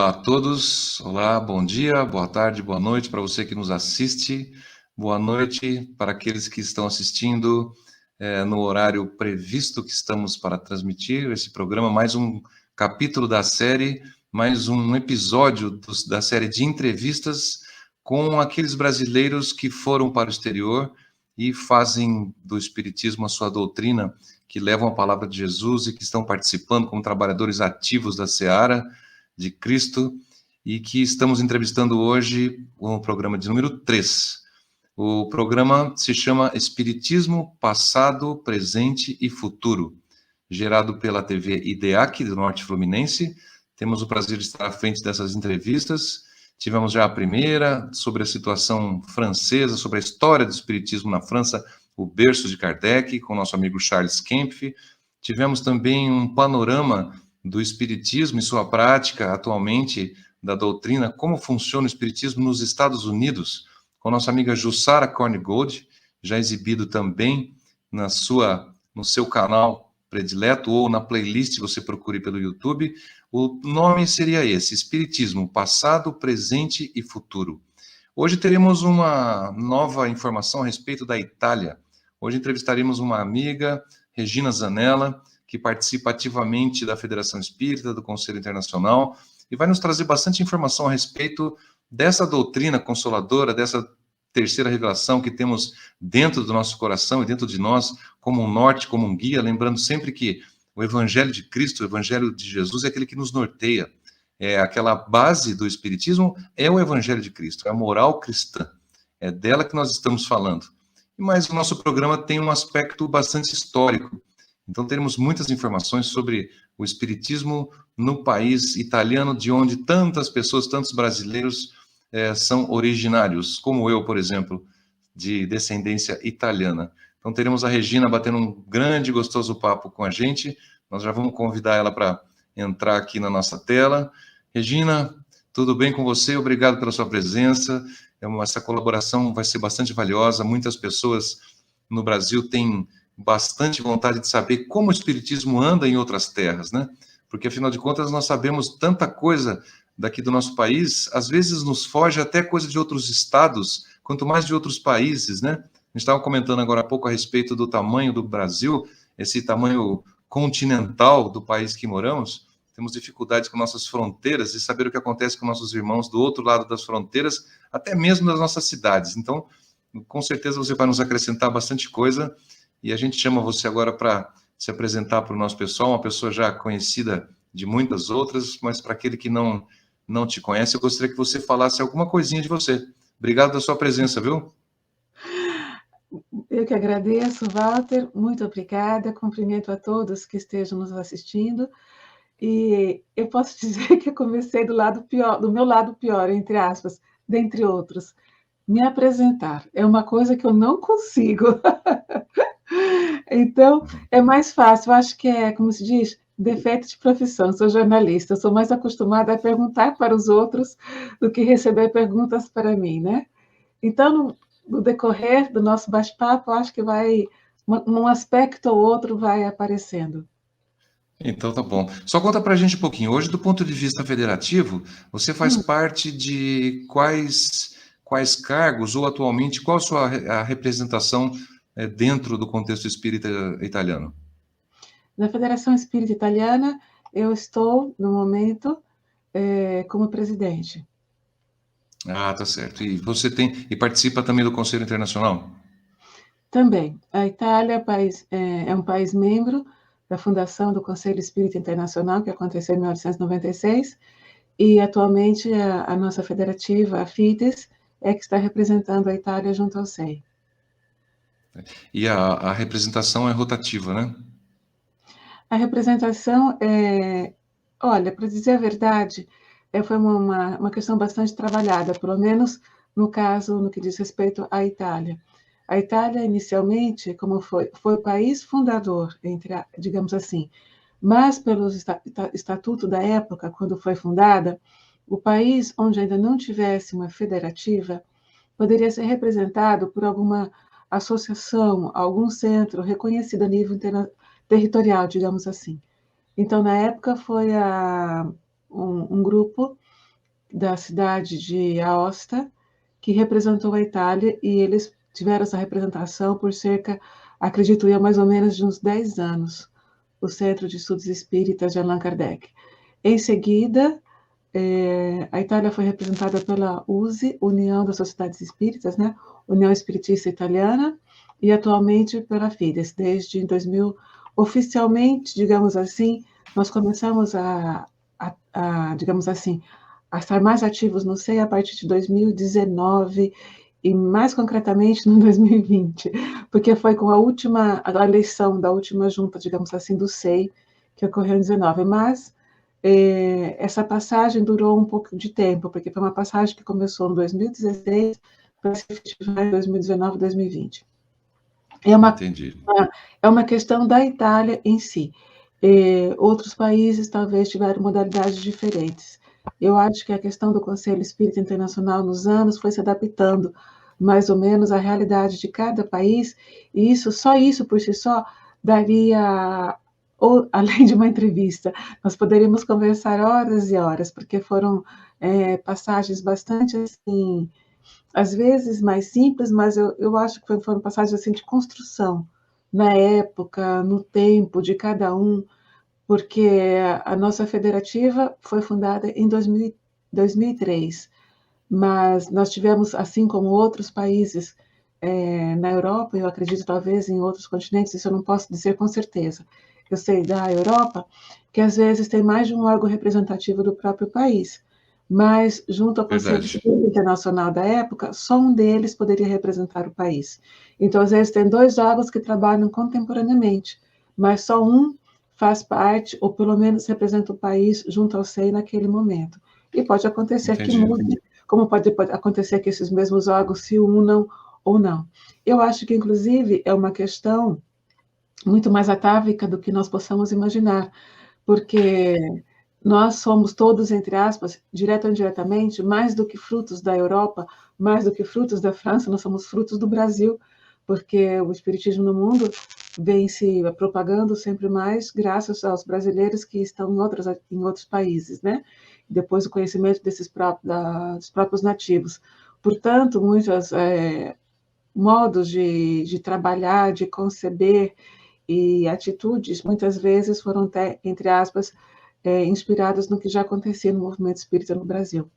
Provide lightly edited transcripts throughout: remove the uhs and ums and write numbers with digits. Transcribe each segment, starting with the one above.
Olá a todos, olá, bom dia, boa tarde, boa noite para você que nos assiste, boa noite para aqueles que estão assistindo no horário previsto que estamos para transmitir esse programa, mais um capítulo da série, mais um episódio da série de entrevistas com aqueles brasileiros que foram para o exterior e fazem do Espiritismo a sua doutrina, que levam a palavra de Jesus e que estão participando como trabalhadores ativos da Seara de Cristo, e que estamos entrevistando hoje o programa de número 3. O programa se chama Espiritismo Passado, Presente e Futuro, gerado pela TV IDEAC, do Norte Fluminense. Temos o prazer de estar à frente dessas entrevistas. Tivemos já a primeira sobre a situação francesa, sobre a história do espiritismo na França, o berço de Kardec, com o nosso amigo Charles Kempf. Tivemos também um panorama do espiritismo e sua prática atualmente, da doutrina, como funciona o espiritismo nos Estados Unidos, com a nossa amiga Jussara Korngold, já exibido também no seu canal predileto ou na playlist, você procure pelo YouTube. O nome seria esse, Espiritismo, Passado, Presente e Futuro. Hoje teremos uma nova informação a respeito da Itália. Hoje entrevistaremos uma amiga, Regina Zanella, que participa ativamente da Federação Espírita, do Conselho Internacional, e vai nos trazer bastante informação a respeito dessa doutrina consoladora, dessa terceira revelação que temos dentro do nosso coração e dentro de nós, como um norte, como um guia, lembrando sempre que o Evangelho de Cristo, o Evangelho de Jesus é aquele que nos norteia. Aquela base do Espiritismo é o Evangelho de Cristo, é a moral cristã. É dela que nós estamos falando. Mas o nosso programa tem um aspecto bastante histórico. Então, teremos muitas informações sobre o espiritismo no país italiano, de onde tantas pessoas, tantos brasileiros são originários, como eu, por exemplo, de descendência italiana. Então, teremos a Regina batendo um grande e gostoso papo com a gente. Nós já vamos convidar ela para entrar aqui na nossa tela. Regina, tudo bem com você? Obrigado pela sua presença. Essa colaboração vai ser bastante valiosa. Muitas pessoas no Brasil têm bastante vontade de saber como o espiritismo anda em outras terras, né? Porque, afinal de contas, nós sabemos tanta coisa daqui do nosso país, às vezes nos foge até coisa de outros estados, quanto mais de outros países, né? A gente estava comentando agora há pouco a respeito do tamanho do Brasil, esse tamanho continental do país que moramos. Temos dificuldades com nossas fronteiras e saber o que acontece com nossos irmãos do outro lado das fronteiras, até mesmo das nossas cidades. Então, com certeza você vai nos acrescentar bastante coisa. E a gente chama você agora para se apresentar para o nosso pessoal, uma pessoa já conhecida de muitas outras, mas para aquele que não te conhece, eu gostaria que você falasse alguma coisinha de você. Obrigado pela sua presença, viu? Eu que agradeço, Walter, muito obrigada, cumprimento a todos que estejam nos assistindo, e eu posso dizer que eu comecei do lado pior, do meu lado pior, entre aspas, dentre outros. Me apresentar é uma coisa que eu não consigo. Então, é mais fácil. Eu acho que é, como se diz, defeito de profissão. Sou jornalista, eu sou mais acostumada a perguntar para os outros do que receber perguntas para mim, né? Então, no decorrer do nosso bate-papo, acho que um aspecto ou outro vai aparecendo. Então tá bom. Só conta para a gente um pouquinho. Hoje, do ponto de vista federativo, você faz parte de quais cargos, ou atualmente, qual a sua a representação dentro do contexto espírita italiano? Na Federação Espírita Italiana, eu estou, no momento, como presidente. Ah, tá certo. E você participa também do Conselho Internacional? Também. A Itália é um país membro da fundação do Conselho Espírita Internacional, que aconteceu em 1996, e atualmente a nossa federativa, a FIDES, é que está representando a Itália junto ao SEI. E a representação é rotativa, né? A representação olha, para dizer a verdade, foi uma questão bastante trabalhada, pelo menos no caso, no que diz respeito à Itália. A Itália, inicialmente, como foi o país fundador, digamos assim, mas pelo estatuto da época, quando foi fundada, o país onde ainda não tivesse uma federativa poderia ser representado por alguma associação, algum centro reconhecido a nível territorial, digamos assim. Então, na época, foi um grupo da cidade de Aosta, que representou a Itália, e eles tiveram essa representação por cerca, acredito eu, mais ou menos de uns 10 anos, o Centro de Estudos Espíritas de Allan Kardec. Em seguida, a Itália foi representada pela USE, União das Sociedades Espíritas, né? União Espiritista Italiana, e atualmente pela Fides, desde 2000, oficialmente, digamos assim, nós começamos digamos assim, a estar mais ativos no SEI a partir de 2019 e mais concretamente no 2020, porque foi com a eleição da última junta, digamos assim, do SEI, que ocorreu em 19, mas essa passagem durou um pouco de tempo, porque foi uma passagem que começou em 2016 para se efetivar em 2019, 2020. Entendi. É uma questão da Itália em si. Outros países talvez tiveram modalidades diferentes. Eu acho que a questão do Conselho Espírita Internacional nos anos foi se adaptando mais ou menos à realidade de cada país, e só isso por si só daria, ou, além de uma entrevista, nós poderíamos conversar horas e horas, porque foram passagens bastante assim, às vezes mais simples, mas eu acho que foram passagens assim de construção, na época, no tempo de cada um, porque a nossa federativa foi fundada em 2003, mas nós tivemos, assim como outros países na Europa, eu acredito talvez em outros continentes, isso eu não posso dizer com certeza. Eu sei da Europa que às vezes tem mais de um órgão representativo do próprio país, mas junto ao Conselho Verdade. Espírita Internacional da época, só um deles poderia representar o país. Então, às vezes, tem dois órgãos que trabalham contemporaneamente, mas só um faz parte, ou pelo menos representa o país junto ao SEI naquele momento. E pode acontecer que Entendi. mude, como pode acontecer que esses mesmos órgãos se unam ou não. Eu acho que, inclusive, é uma questão muito mais atávica do que nós possamos imaginar, porque nós somos todos, entre aspas, direto ou indiretamente, mais do que frutos da Europa, mais do que frutos da França, nós somos frutos do Brasil, porque o espiritismo no mundo vem se propagando sempre mais graças aos brasileiros que estão em outros países, né? Depois o conhecimento dos próprios nativos. Portanto, muitos modos de trabalhar, de conceber e atitudes, muitas vezes foram até, entre aspas, inspiradas no que já acontecia no movimento espírita no Brasil.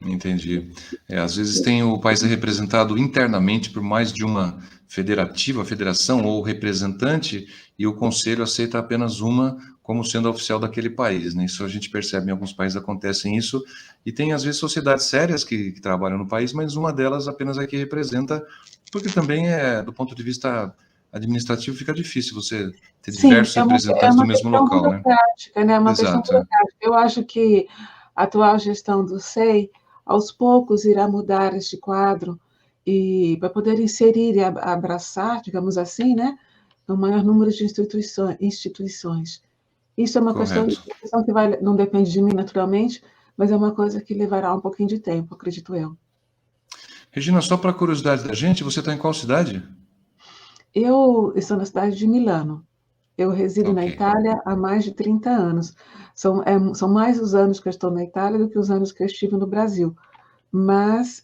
Entendi. Às vezes o país é representado internamente por mais de uma federação ou representante, e o conselho aceita apenas uma como sendo a oficial daquele país, né? Isso a gente percebe em alguns países acontecem isso, e tem às vezes sociedades sérias que trabalham no país, mas uma delas apenas é que representa, porque também do ponto de vista administrativo fica difícil você ter Sim, diversos é representantes do uma mesmo questão local, né? burocrática, né? É uma questão Exato. burocrática. Eu acho que a atual gestão do SEI, aos poucos, irá mudar este quadro e para poder inserir e abraçar, digamos assim, né, o maior número de instituições. Isso é uma questão Correto. que não depende de mim, naturalmente, mas é uma coisa que levará um pouquinho de tempo, acredito eu. Regina, só para curiosidade da gente, você está em qual cidade? Eu estou na cidade de Milano. Eu resido na Ok. Itália há mais de 30 anos. São mais os anos que eu estou na Itália do que os anos que eu estive no Brasil. Mas,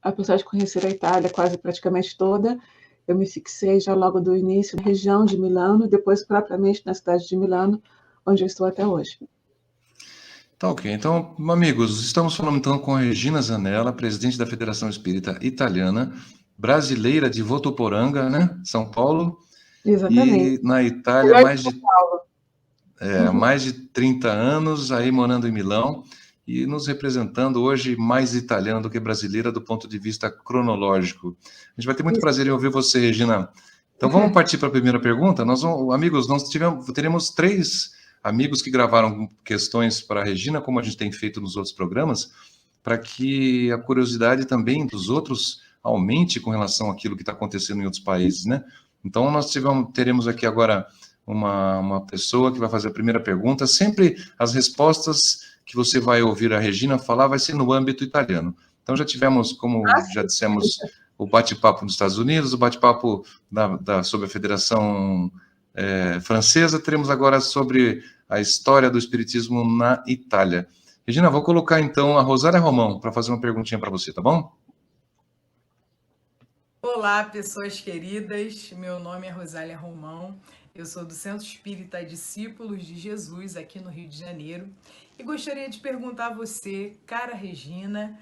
apesar de conhecer a Itália quase praticamente toda, eu me fixei já logo do início na região de Milano, e depois propriamente na cidade de Milano, onde eu estou até hoje. Tá ok. Então, amigos, estamos falando então com a Regina Zanella, presidente da Federação Espírita Italiana, brasileira de Votuporanga, né? São Paulo, Exatamente. e na Itália Melhor de São Paulo. mais de 30 anos, aí morando em Milão, e nos representando hoje mais italiana do que brasileira do ponto de vista cronológico. A gente vai ter muito Isso. prazer em ouvir você, Regina. Então vamos partir para a primeira pergunta. Amigos, teremos 3 amigos que gravaram questões para a Regina, como a gente tem feito nos outros programas, para que a curiosidade também dos outros aumente com relação àquilo que está acontecendo em outros países, né? Então nós teremos aqui agora uma pessoa que vai fazer a primeira pergunta. Sempre as respostas que você vai ouvir a Regina falar vai ser no âmbito italiano. Então já tivemos, como já dissemos, o bate-papo nos Estados Unidos, o bate-papo sobre a Federação Francesa, teremos agora sobre a história do Espiritismo na Itália. Regina, vou colocar então a Rosália Romão para fazer uma perguntinha para você, tá bom? Olá, pessoas queridas. Meu nome é Rosália Romão. Eu sou do Centro Espírita Discípulos de Jesus, aqui no Rio de Janeiro. E gostaria de perguntar a você, cara Regina,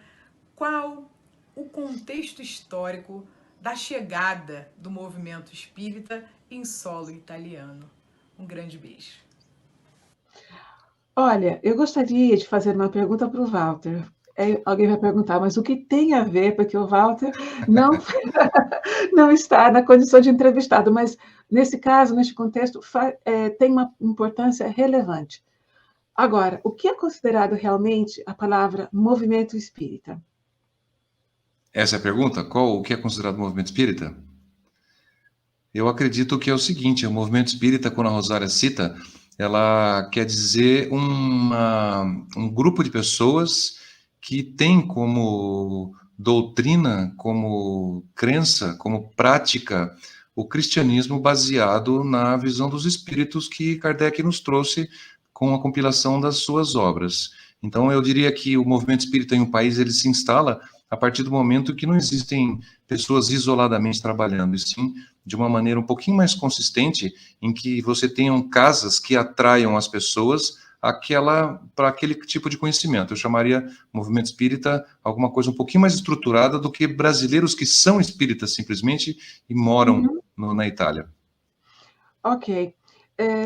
qual o contexto histórico da chegada do movimento espírita em solo italiano? Um grande beijo. Olha, eu gostaria de fazer uma pergunta para o Walter. Alguém vai perguntar, mas o que tem a ver? Porque o Walter não, não está na condição de entrevistado, mas nesse caso, neste contexto, tem uma importância relevante. Agora, o que é considerado realmente a palavra movimento espírita? Essa é a pergunta? O que é considerado movimento espírita? Eu acredito que é o seguinte: o movimento espírita, quando a Rosária cita, ela quer dizer um grupo de pessoas que tem como doutrina, como crença, como prática, o cristianismo baseado na visão dos espíritos que Kardec nos trouxe com a compilação das suas obras. Então, eu diria que o movimento espírita em um país ele se instala a partir do momento que não existem pessoas isoladamente trabalhando, e sim de uma maneira um pouquinho mais consistente, em que você tenham casas que atraiam as pessoas para aquele tipo de conhecimento. Eu chamaria movimento espírita alguma coisa um pouquinho mais estruturada do que brasileiros que são espíritas simplesmente e moram Uhum. na Itália. Ok.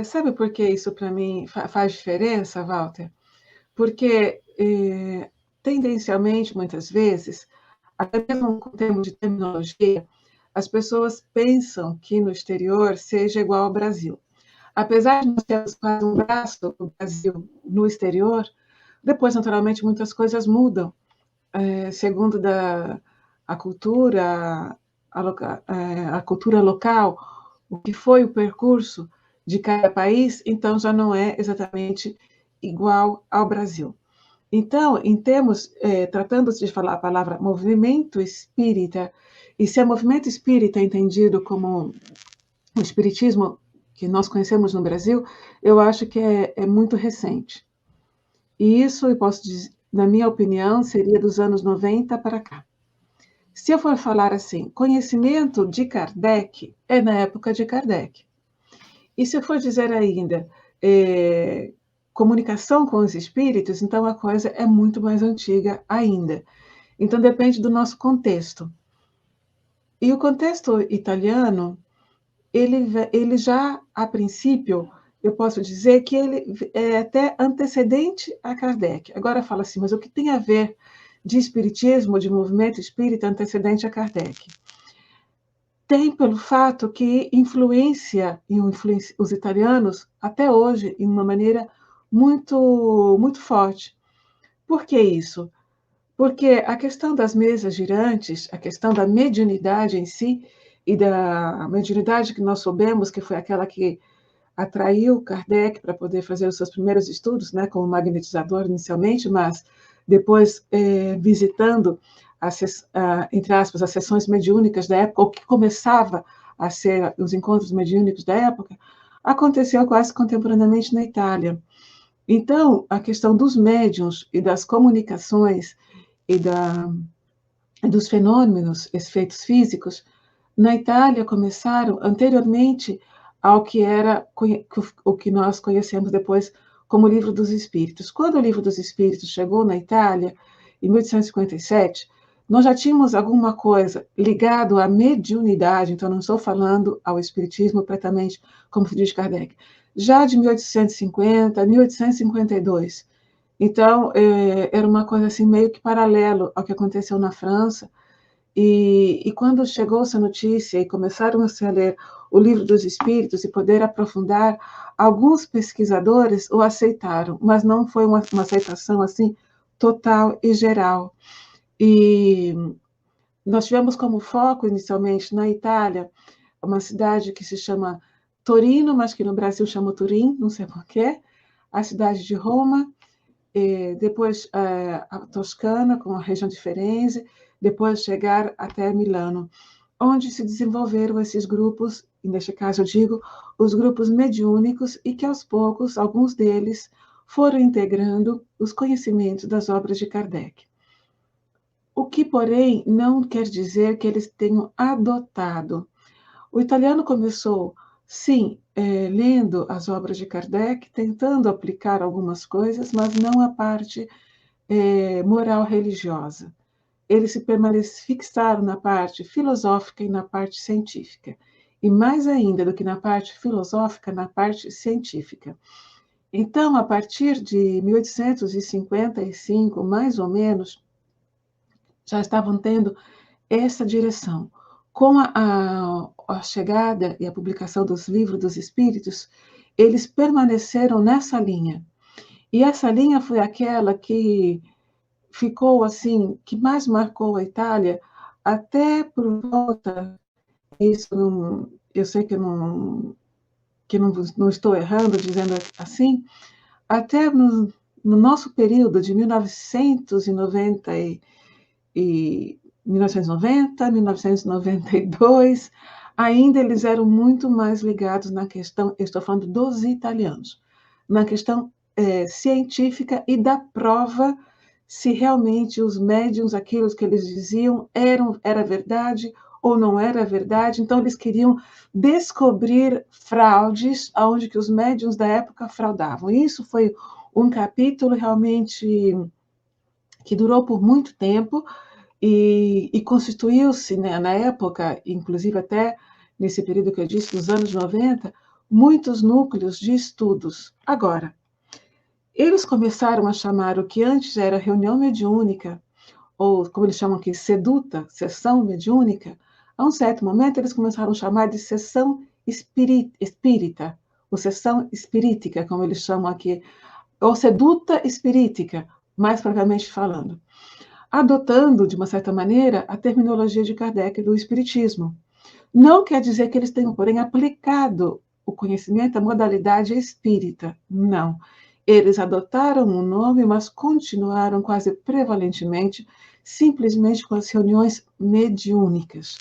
Sabe por que isso para mim faz diferença, Walter? Porque, tendencialmente, muitas vezes, até mesmo com termos de terminologia, as pessoas pensam que no exterior seja igual ao Brasil. Apesar de nós termos quase um braço do Brasil no exterior, depois, naturalmente, muitas coisas mudam, segundo a cultura, a cultura local, o que foi o percurso de cada país, então já não é exatamente igual ao Brasil. Então, em termos, tratando-se de falar a palavra movimento espírita, e se é movimento espírita entendido como o espiritismo que nós conhecemos no Brasil, eu acho que é muito recente. E isso, eu posso dizer, na minha opinião, seria dos anos 90 para cá. Se eu for falar assim, conhecimento de Kardec, é na época de Kardec. E se eu for dizer ainda comunicação com os espíritos, então a coisa é muito mais antiga ainda. Então depende do nosso contexto. E o contexto italiano, ele já, a princípio, eu posso dizer que ele é até antecedente a Kardec. Agora fala assim, mas o que tem a ver de espiritismo, de movimento espírita antecedente a Kardec? Tem pelo fato que influencia os italianos até hoje em uma maneira muito forte. Por que isso? Porque a questão das mesas girantes, a questão da mediunidade em si, e da mediunidade que nós soubemos que foi aquela que atraiu Kardec para poder fazer os seus primeiros estudos, né, como magnetizador inicialmente, mas depois visitando, entre aspas, as sessões mediúnicas da época, o que começava a ser os encontros mediúnicos da época, aconteceu quase contemporaneamente na Itália. Então, a questão dos médiuns e das comunicações e dos fenômenos, efeitos físicos, na Itália começaram anteriormente ao que era o que nós conhecemos depois como o Livro dos Espíritos. Quando o Livro dos Espíritos chegou na Itália, em 1857, nós já tínhamos alguma coisa ligado à mediunidade, então não estou falando ao espiritismo prettamente como Friedrich Kardec, já de 1850 a 1852. Então, era uma coisa assim meio que paralelo ao que aconteceu na França, e quando chegou essa notícia e começaram a ler o Livro dos Espíritos e poder aprofundar, alguns pesquisadores o aceitaram, mas não foi uma aceitação assim total e geral. E nós tivemos como foco inicialmente na Itália, uma cidade que se chama Torino, mas que no Brasil chama Turim, não sei porquê, a cidade de Roma, depois a Toscana, com a região de Firenze, depois chegar até Milano, onde se desenvolveram esses grupos, e neste caso eu digo, os grupos mediúnicos, e que aos poucos, alguns deles foram integrando os conhecimentos das obras de Kardec. O que, porém, não quer dizer que eles tenham adotado. O italiano começou, sim, lendo as obras de Kardec, tentando aplicar algumas coisas, mas não a parte moral religiosa. Eles se fixaram na parte filosófica e na parte científica. E mais ainda do que na parte filosófica, na parte científica. Então, a partir de 1855, mais ou menos, já estavam tendo essa direção. Com a chegada e a publicação dos livros dos Espíritos, eles permaneceram nessa linha. E essa linha foi aquela que ficou assim, que mais marcou a Itália, até por volta, isso não, eu sei que não estou errando dizendo assim, até no nosso período de 1990 1990, 1992, ainda eles eram muito mais ligados na questão, eu estou falando dos italianos, na questão científica e da prova se realmente os médiuns, aquilo que eles diziam, era verdade ou não era verdade. Então, eles queriam descobrir fraudes onde que os médiuns da época fraudavam. Isso foi um capítulo realmente que durou por muito tempo e constituiu-se, né, na época, inclusive até nesse período que eu disse, dos anos 90, muitos núcleos de estudos. Agora, eles começaram a chamar o que antes era reunião mediúnica, ou como eles chamam aqui, seduta, sessão mediúnica. A um certo momento, eles começaram a chamar de sessão espírita, ou sessão espirítica, como eles chamam aqui, ou seduta espirítica, mais propriamente falando, adotando, de uma certa maneira, a terminologia de Kardec do espiritismo. Não quer dizer que eles tenham, porém, aplicado o conhecimento, a modalidade espírita. Não. Eles adotaram o nome, mas continuaram quase prevalentemente, simplesmente com as reuniões mediúnicas.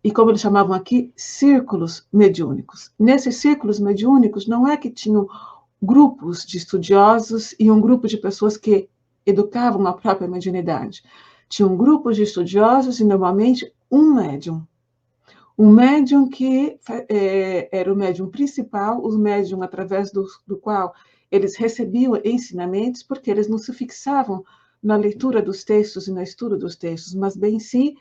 E como eles chamavam aqui, círculos mediúnicos. Nesses círculos mediúnicos, não é que tinham grupos de estudiosos e um grupo de pessoas que educavam a própria mediunidade. Tinham grupos de estudiosos e, normalmente, um médium. Um médium que era o médium principal, o médium através do qual eles recebiam ensinamentos, porque eles não se fixavam na leitura dos textos e no estudo dos textos, mas bem sim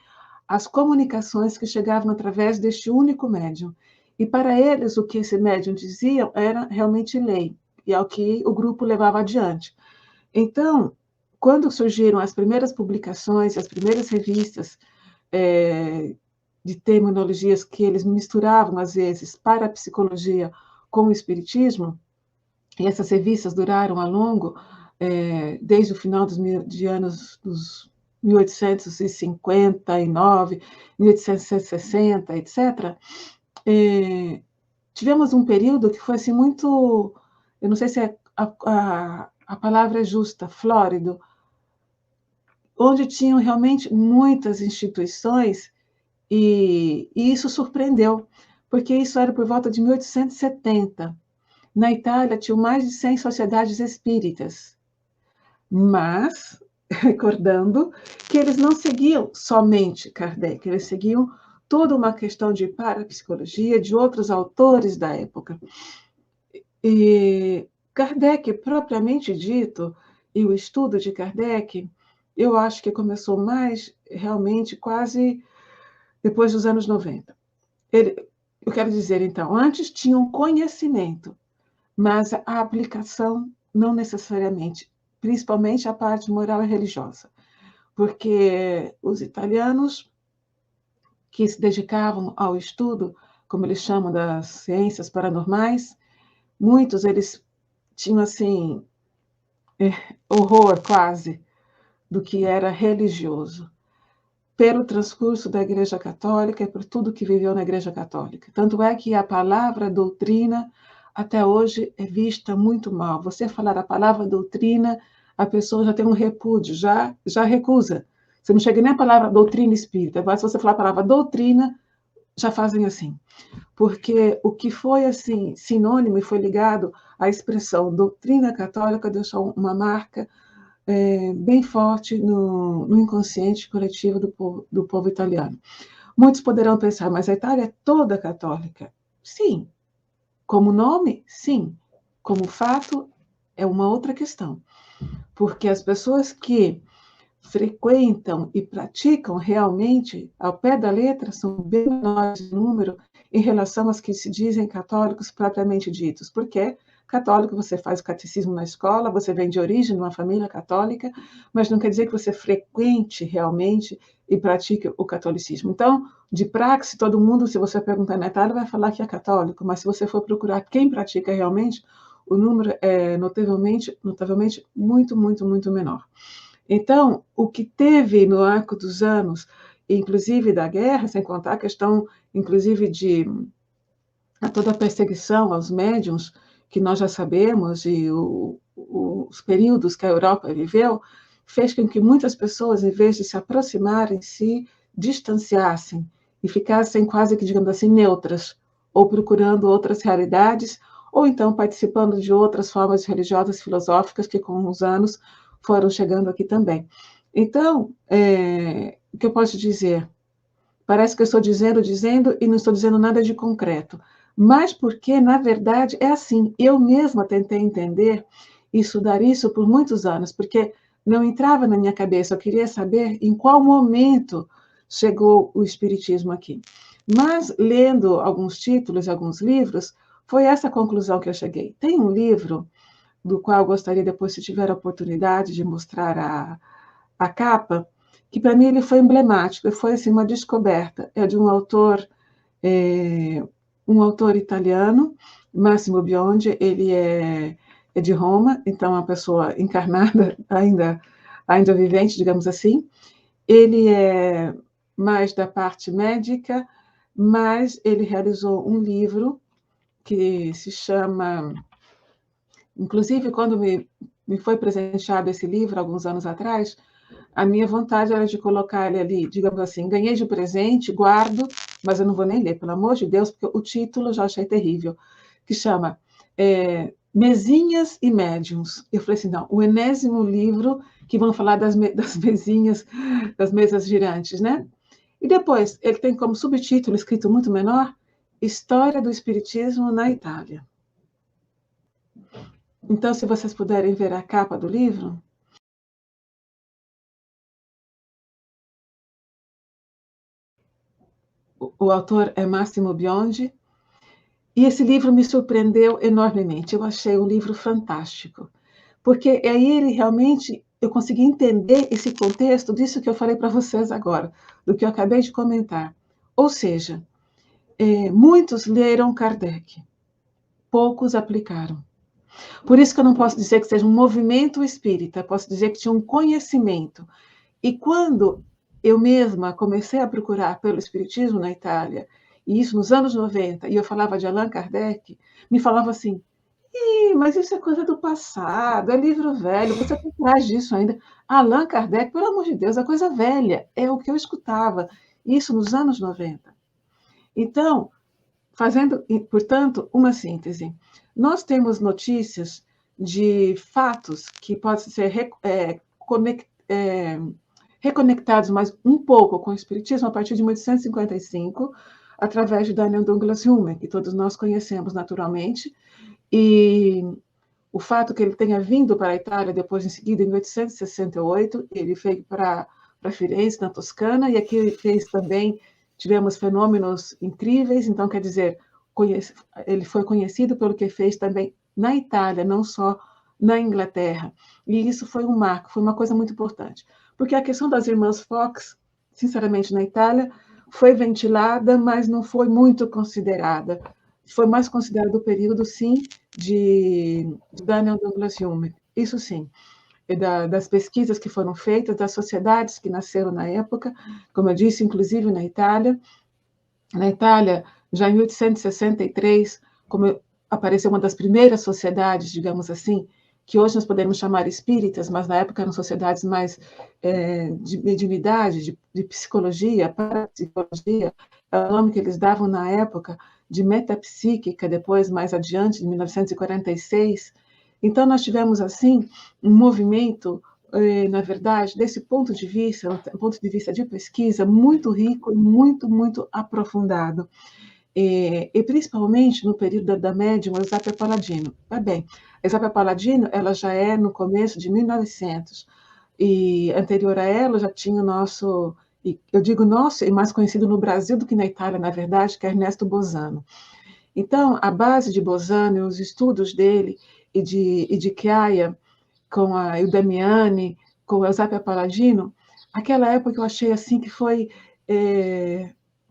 as comunicações que chegavam através deste único médium. E para eles, o que esse médium dizia era realmente lei, e é o que o grupo levava adiante. Então, quando surgiram as primeiras publicações, as primeiras revistas de terminologias que eles misturavam, às vezes, para a psicologia com o espiritismo, e essas revistas duraram ao longo, desde o final dos anos dos 1859, 1860, etc., tivemos um período que foi assim muito, eu não sei se a palavra é justa, flórido, onde tinham realmente muitas instituições, e isso surpreendeu, porque isso era por volta de 1870. Na Itália, tinham mais de 100 sociedades espíritas, mas, recordando que eles não seguiam somente Kardec, eles seguiam toda uma questão de parapsicologia, de outros autores da época. E Kardec, propriamente dito, e o estudo de Kardec, eu acho que começou mais, realmente, quase depois dos anos 90. Eu quero dizer, então, antes tinham conhecimento, mas a aplicação não necessariamente, principalmente a parte moral e religiosa, porque os italianos que se dedicavam ao estudo, como eles chamam, das ciências paranormais, muitos eles tinham assim horror quase do que era religioso, pelo transcurso da Igreja Católica e por tudo que viveu na Igreja Católica. Tanto é que a palavra doutrina até hoje é vista muito mal. Você falar a palavra doutrina, a pessoa já tem um repúdio, já recusa. Você não chega nem a palavra doutrina espírita, mas se você falar a palavra doutrina, já fazem assim. Porque o que foi assim sinônimo e foi ligado à expressão doutrina católica deixou uma marca bem forte no inconsciente coletivo do povo italiano. Muitos poderão pensar, mas a Itália é toda católica. Sim. Como nome, sim. Como fato, é uma outra questão. Porque as pessoas que frequentam e praticam realmente, ao pé da letra, são bem menores em número em relação às que se dizem católicos propriamente ditos. Porque católico, você faz o catecismo na escola, você vem de origem de uma família católica, mas não quer dizer que você frequente realmente e pratique o catolicismo. Então, de praxe, todo mundo, se você perguntar na Itália, vai falar que é católico, mas se você for procurar quem pratica realmente, o número é notavelmente muito, muito, muito menor. Então, o que teve no arco dos anos, inclusive da guerra, sem contar a questão, inclusive, de toda a perseguição aos médiuns, que nós já sabemos, e os períodos que a Europa viveu, fez com que muitas pessoas, em vez de se aproximarem, se distanciassem e ficassem quase que, digamos assim, neutras, ou procurando outras realidades, ou então participando de outras formas religiosas, filosóficas, que com os anos foram chegando aqui também. Então, o que eu posso dizer? Parece que eu estou dizendo, e não estou dizendo nada de concreto. Mas porque, na verdade, é assim. Eu mesma tentei entender e estudar isso por muitos anos, porque não entrava na minha cabeça. Eu queria saber em qual momento chegou o Espiritismo aqui. Mas, lendo alguns títulos, alguns livros, foi essa a conclusão que eu cheguei. Tem um livro, do qual eu gostaria depois, se tiver a oportunidade, de mostrar a capa, que para mim ele foi emblemático, foi assim, uma descoberta. É de um autor italiano, Massimo Biondi, ele é de Roma, então é uma pessoa encarnada, ainda vivente, digamos assim. Ele é mais da parte médica, mas ele realizou um livro que se chama... Inclusive, quando me foi presenteado esse livro, alguns anos atrás, a minha vontade era de colocar ele ali, digamos assim, ganhei de presente, guardo, mas eu não vou nem ler, pelo amor de Deus, porque o título eu já achei terrível, que chama Mesinhas e Médiuns. Eu falei assim, não, o enésimo livro que vão falar das mesinhas, das mesas girantes, né? E depois, ele tem como subtítulo, escrito muito menor, História do Espiritismo na Itália. Então, se vocês puderem ver a capa do livro... O autor é Massimo Biondi, e esse livro me surpreendeu enormemente. Eu achei um livro fantástico, porque aí ele realmente, eu consegui entender esse contexto disso que eu falei para vocês agora, do que eu acabei de comentar. Ou seja, muitos leram Kardec, poucos aplicaram. Por isso que eu não posso dizer que seja um movimento espírita, posso dizer que tinha um conhecimento. E quando eu mesma comecei a procurar pelo Espiritismo na Itália, e isso nos anos 90, e eu falava de Allan Kardec, me falava assim, mas isso é coisa do passado, é livro velho, você tem atrás disso ainda. Allan Kardec, pelo amor de Deus, é coisa velha, é o que eu escutava, isso nos anos 90. Então, fazendo, portanto, uma síntese, nós temos notícias de fatos que podem ser reconectados mais um pouco com o Espiritismo a partir de 1855, através de Daniel Douglas Hume, que todos nós conhecemos naturalmente, e o fato que ele tenha vindo para a Itália depois, em seguida, em 1868, ele veio para Firenze, na Toscana, e aqui ele fez também, tivemos fenômenos incríveis, então, quer dizer, ele foi conhecido pelo que fez também na Itália, não só na Inglaterra, e isso foi um marco, foi uma coisa muito importante, porque a questão das irmãs Fox, sinceramente, na Itália, foi ventilada, mas não foi muito considerada. Foi mais considerado o período, sim, de Daniel Douglas Hume, isso sim, das pesquisas que foram feitas, das sociedades que nasceram na época, como eu disse, inclusive na Itália. Na Itália, já em 1863, como apareceu uma das primeiras sociedades, digamos assim, que hoje nós podemos chamar espíritas, mas na época eram sociedades mais de mediunidade, de psicologia, parapsicologia, é o nome que eles davam na época, de metapsíquica, depois, mais adiante, em 1946. Então, nós tivemos, assim, um movimento, na verdade, desse ponto de vista, um ponto de vista de pesquisa, muito rico e muito, muito aprofundado. E principalmente no período da médium Eusapia Palladino. Bem, a Eusapia Palladino, ela já é no começo de 1900, e anterior a ela já tinha o nosso, e eu digo nosso, e mais conhecido no Brasil do que na Itália, na verdade, que é Ernesto Bosano. Então, a base de Bosano e os estudos dele e de Chiaia, com o Damiani, com o Eusapia Palladino, aquela época eu achei assim que foi,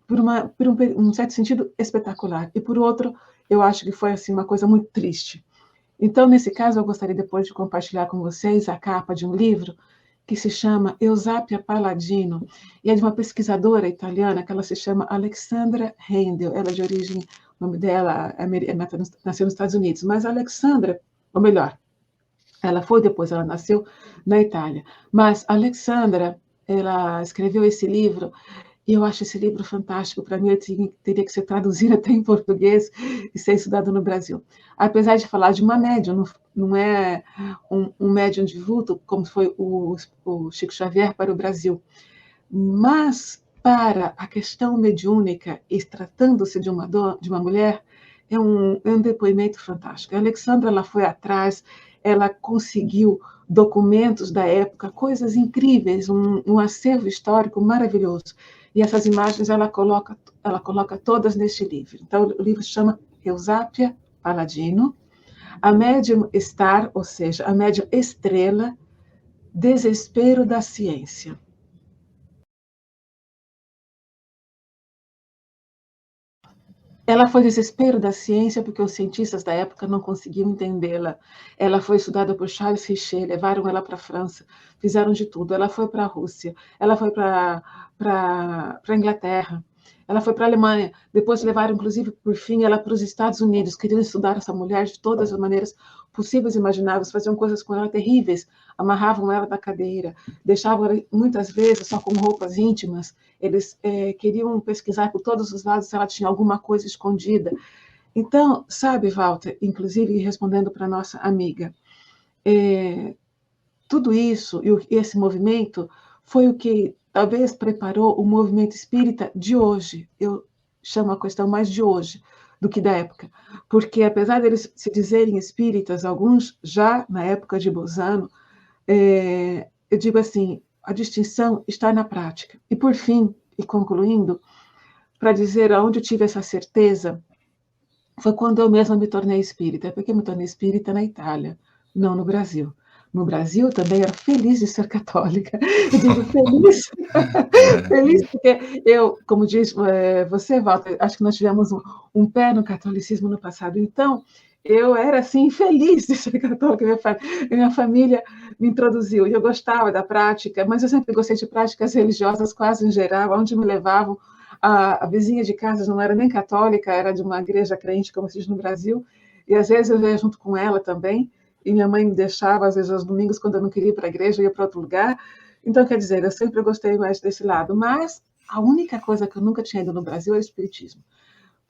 por um certo sentido, espetacular, e por outro, eu acho que foi assim uma coisa muito triste. Então, nesse caso, eu gostaria depois de compartilhar com vocês a capa de um livro que se chama Eusapia Palladino, e é de uma pesquisadora italiana que ela se chama Alexandra Rendel. Ela é de origem, o nome dela nasceu nos Estados Unidos, mas a Alexandra, ou melhor, ela nasceu na Itália. Mas a Alexandra, ela escreveu esse livro, e eu acho esse livro fantástico. Para mim, ele teria que ser traduzido até em português e ser estudado no Brasil. Apesar de falar de uma médium, não é um médium de vulto, como foi o Chico Xavier para o Brasil. Mas, para a questão mediúnica, e tratando-se de uma mulher, é um depoimento fantástico. A Alexandra, ela foi atrás, ela conseguiu documentos da época, coisas incríveis, um acervo histórico maravilhoso. E essas imagens ela coloca todas neste livro. Então, o livro se chama Eusapia Palladino, a médium star, ou seja, a médium estrela, desespero da ciência. Ela foi desespero da ciência porque os cientistas da época não conseguiam entendê-la. Ela foi estudada por Charles Richer, levaram ela para a França, fizeram de tudo. Ela foi para a Rússia, ela foi para a Inglaterra, ela foi para a Alemanha. Depois levaram, inclusive, por fim, ela para os Estados Unidos. Queriam estudar essa mulher de todas as maneiras possíveis e imagináveis, faziam coisas com ela terríveis, amarravam ela na cadeira, deixavam ela, muitas vezes, só com roupas íntimas. Eles queriam pesquisar por todos os lados se ela tinha alguma coisa escondida. Então, sabe, Walter, inclusive respondendo para a nossa amiga, tudo isso e esse movimento foi o que talvez preparou o movimento espírita de hoje. Eu chamo a questão mais de hoje do que da época, porque apesar deles se dizerem espíritas, alguns já na época de Bosano, eu digo assim, a distinção está na prática. E por fim, e concluindo, para dizer aonde eu tive essa certeza, foi quando eu mesma me tornei espírita, porque eu me tornei espírita na Itália, não no Brasil. No Brasil, eu também era feliz de ser católica. Eu digo feliz, feliz porque eu, como diz você, Walter, acho que nós tivemos um pé no catolicismo no passado. Então, eu era, assim, feliz de ser católica. Minha família me introduziu, e eu gostava da prática, mas eu sempre gostei de práticas religiosas, quase em geral, onde me levavam. A vizinha de casa não era nem católica, era de uma igreja crente, como se diz no Brasil, e às vezes eu ia junto com ela também, e minha mãe me deixava, às vezes, aos domingos, quando eu não queria ir para a igreja, eu ia para outro lugar. Então, quer dizer, eu sempre gostei mais desse lado, mas a única coisa que eu nunca tinha ido no Brasil é o espiritismo.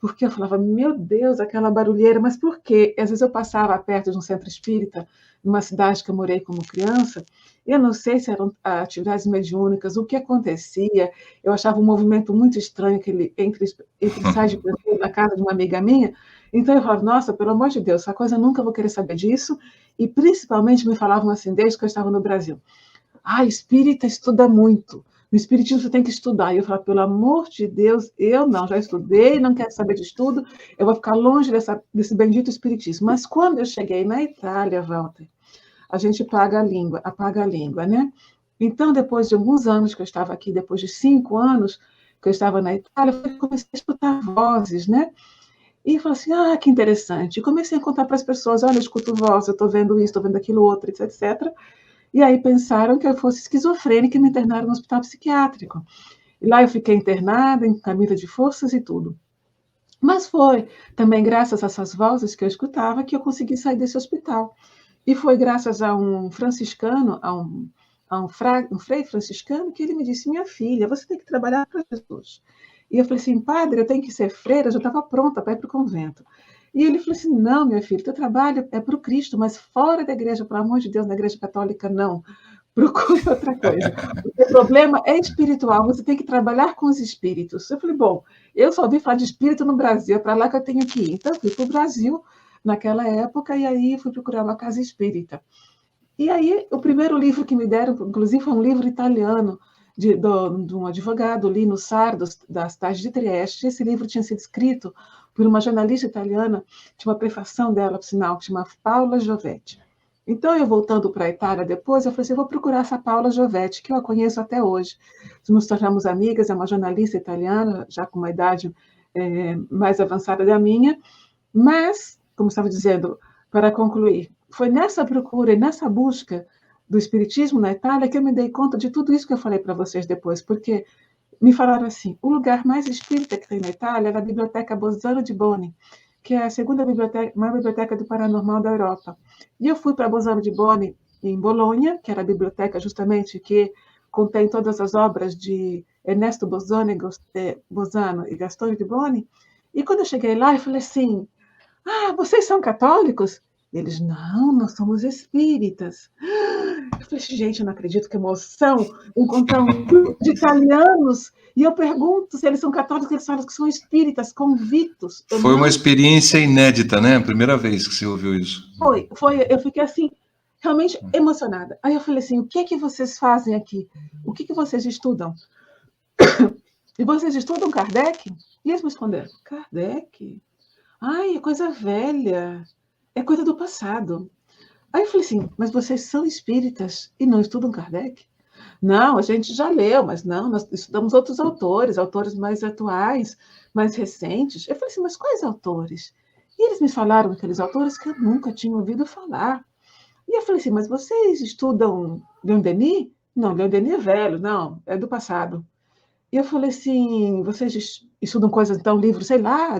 Porque eu falava, meu Deus, aquela barulheira, mas por quê? Às vezes eu passava perto de um centro espírita, numa cidade que eu morei como criança, eu não sei se eram atividades mediúnicas, o que acontecia, eu achava um movimento muito estranho entre sai de pessoas da casa de uma amiga minha, então eu falava, nossa, pelo amor de Deus, essa coisa eu nunca vou querer saber disso, e principalmente me falavam assim, desde que eu estava no Brasil, espírita estuda muito, no espiritismo você tem que estudar. E eu falava, pelo amor de Deus, eu não, já estudei, não quero saber de estudo, eu vou ficar longe desse bendito espiritismo. Mas quando eu cheguei na Itália, Walter, a gente apaga a língua, né? Então, depois de alguns anos que eu estava aqui, depois de 5 anos que eu estava na Itália, eu comecei a escutar vozes, né? E falei assim, que interessante. E comecei a contar para as pessoas, olha, eu escuto voz, eu estou vendo isso, estou vendo aquilo outro, etc. E aí pensaram que eu fosse esquizofrênica e me internaram no hospital psiquiátrico. E lá eu fiquei internada, em camisa de forças e tudo. Mas foi também graças a essas vozes que eu escutava que eu consegui sair desse hospital. E foi graças a um franciscano, um frei franciscano, que ele me disse: minha filha, você tem que trabalhar para Jesus. E eu falei assim: padre, eu tenho que ser freira, eu já estava pronta para ir para o convento. E ele falou assim: não, minha filha, teu trabalho é para o Cristo, mas fora da igreja, pelo amor de Deus, na igreja católica, não. Procure outra coisa. O problema é espiritual, você tem que trabalhar com os espíritos. Eu falei: bom, eu só ouvi falar de espírito no Brasil, é para lá que eu tenho que ir. Então, eu fui para o Brasil naquela época, e aí fui procurar uma casa espírita. E aí, o primeiro livro que me deram, inclusive, foi um livro italiano, de um advogado, Lino Sardo, da cidade de Trieste. Esse livro tinha sido escrito por uma jornalista italiana, tinha uma prefação dela, por sinal, que chama Paola Giovetti. Então, eu voltando para a Itália depois, eu falei assim: eu vou procurar essa Paola Giovetti, que eu a conheço até hoje. Nos tornamos amigas, é uma jornalista italiana, já com uma idade mais avançada da minha, mas, como estava dizendo, para concluir, foi nessa procura e nessa busca do espiritismo na Itália que eu me dei conta de tudo isso que eu falei para vocês depois, porque me falaram assim: o lugar mais espírita que tem na Itália é a Biblioteca Bozzano di Boni, que é a segunda maior biblioteca do paranormal da Europa. E eu fui para Bozzano di Boni, em Bolonha, que era a biblioteca justamente que contém todas as obras de Ernesto Bozzano e Gastone di Boni. E quando eu cheguei lá, eu falei assim: ah, vocês são católicos? Eles: não, nós somos espíritas. Eu falei: gente, eu não acredito, que emoção encontrar um grupo de italianos. E eu pergunto se eles são católicos, eles falam que são espíritas, convictos. Foi uma experiência inédita, né? Primeira vez que você ouviu isso. Foi, eu fiquei assim, realmente emocionada. Aí eu falei assim: o que vocês fazem aqui? O que vocês estudam? E vocês estudam Kardec? E eles me responderam: Kardec? Ai, é coisa velha, é coisa do passado. Aí eu falei assim: mas vocês são espíritas e não estudam Kardec? Não, a gente já leu, mas não, nós estudamos outros autores mais atuais, mais recentes. Eu falei assim: mas quais autores? E eles me falaram aqueles autores que eu nunca tinha ouvido falar. E eu falei assim: mas vocês estudam Leon Denis? Não, Leon Denis é velho, não, é do passado. E eu falei assim: vocês estudam coisas, então, livros, sei lá,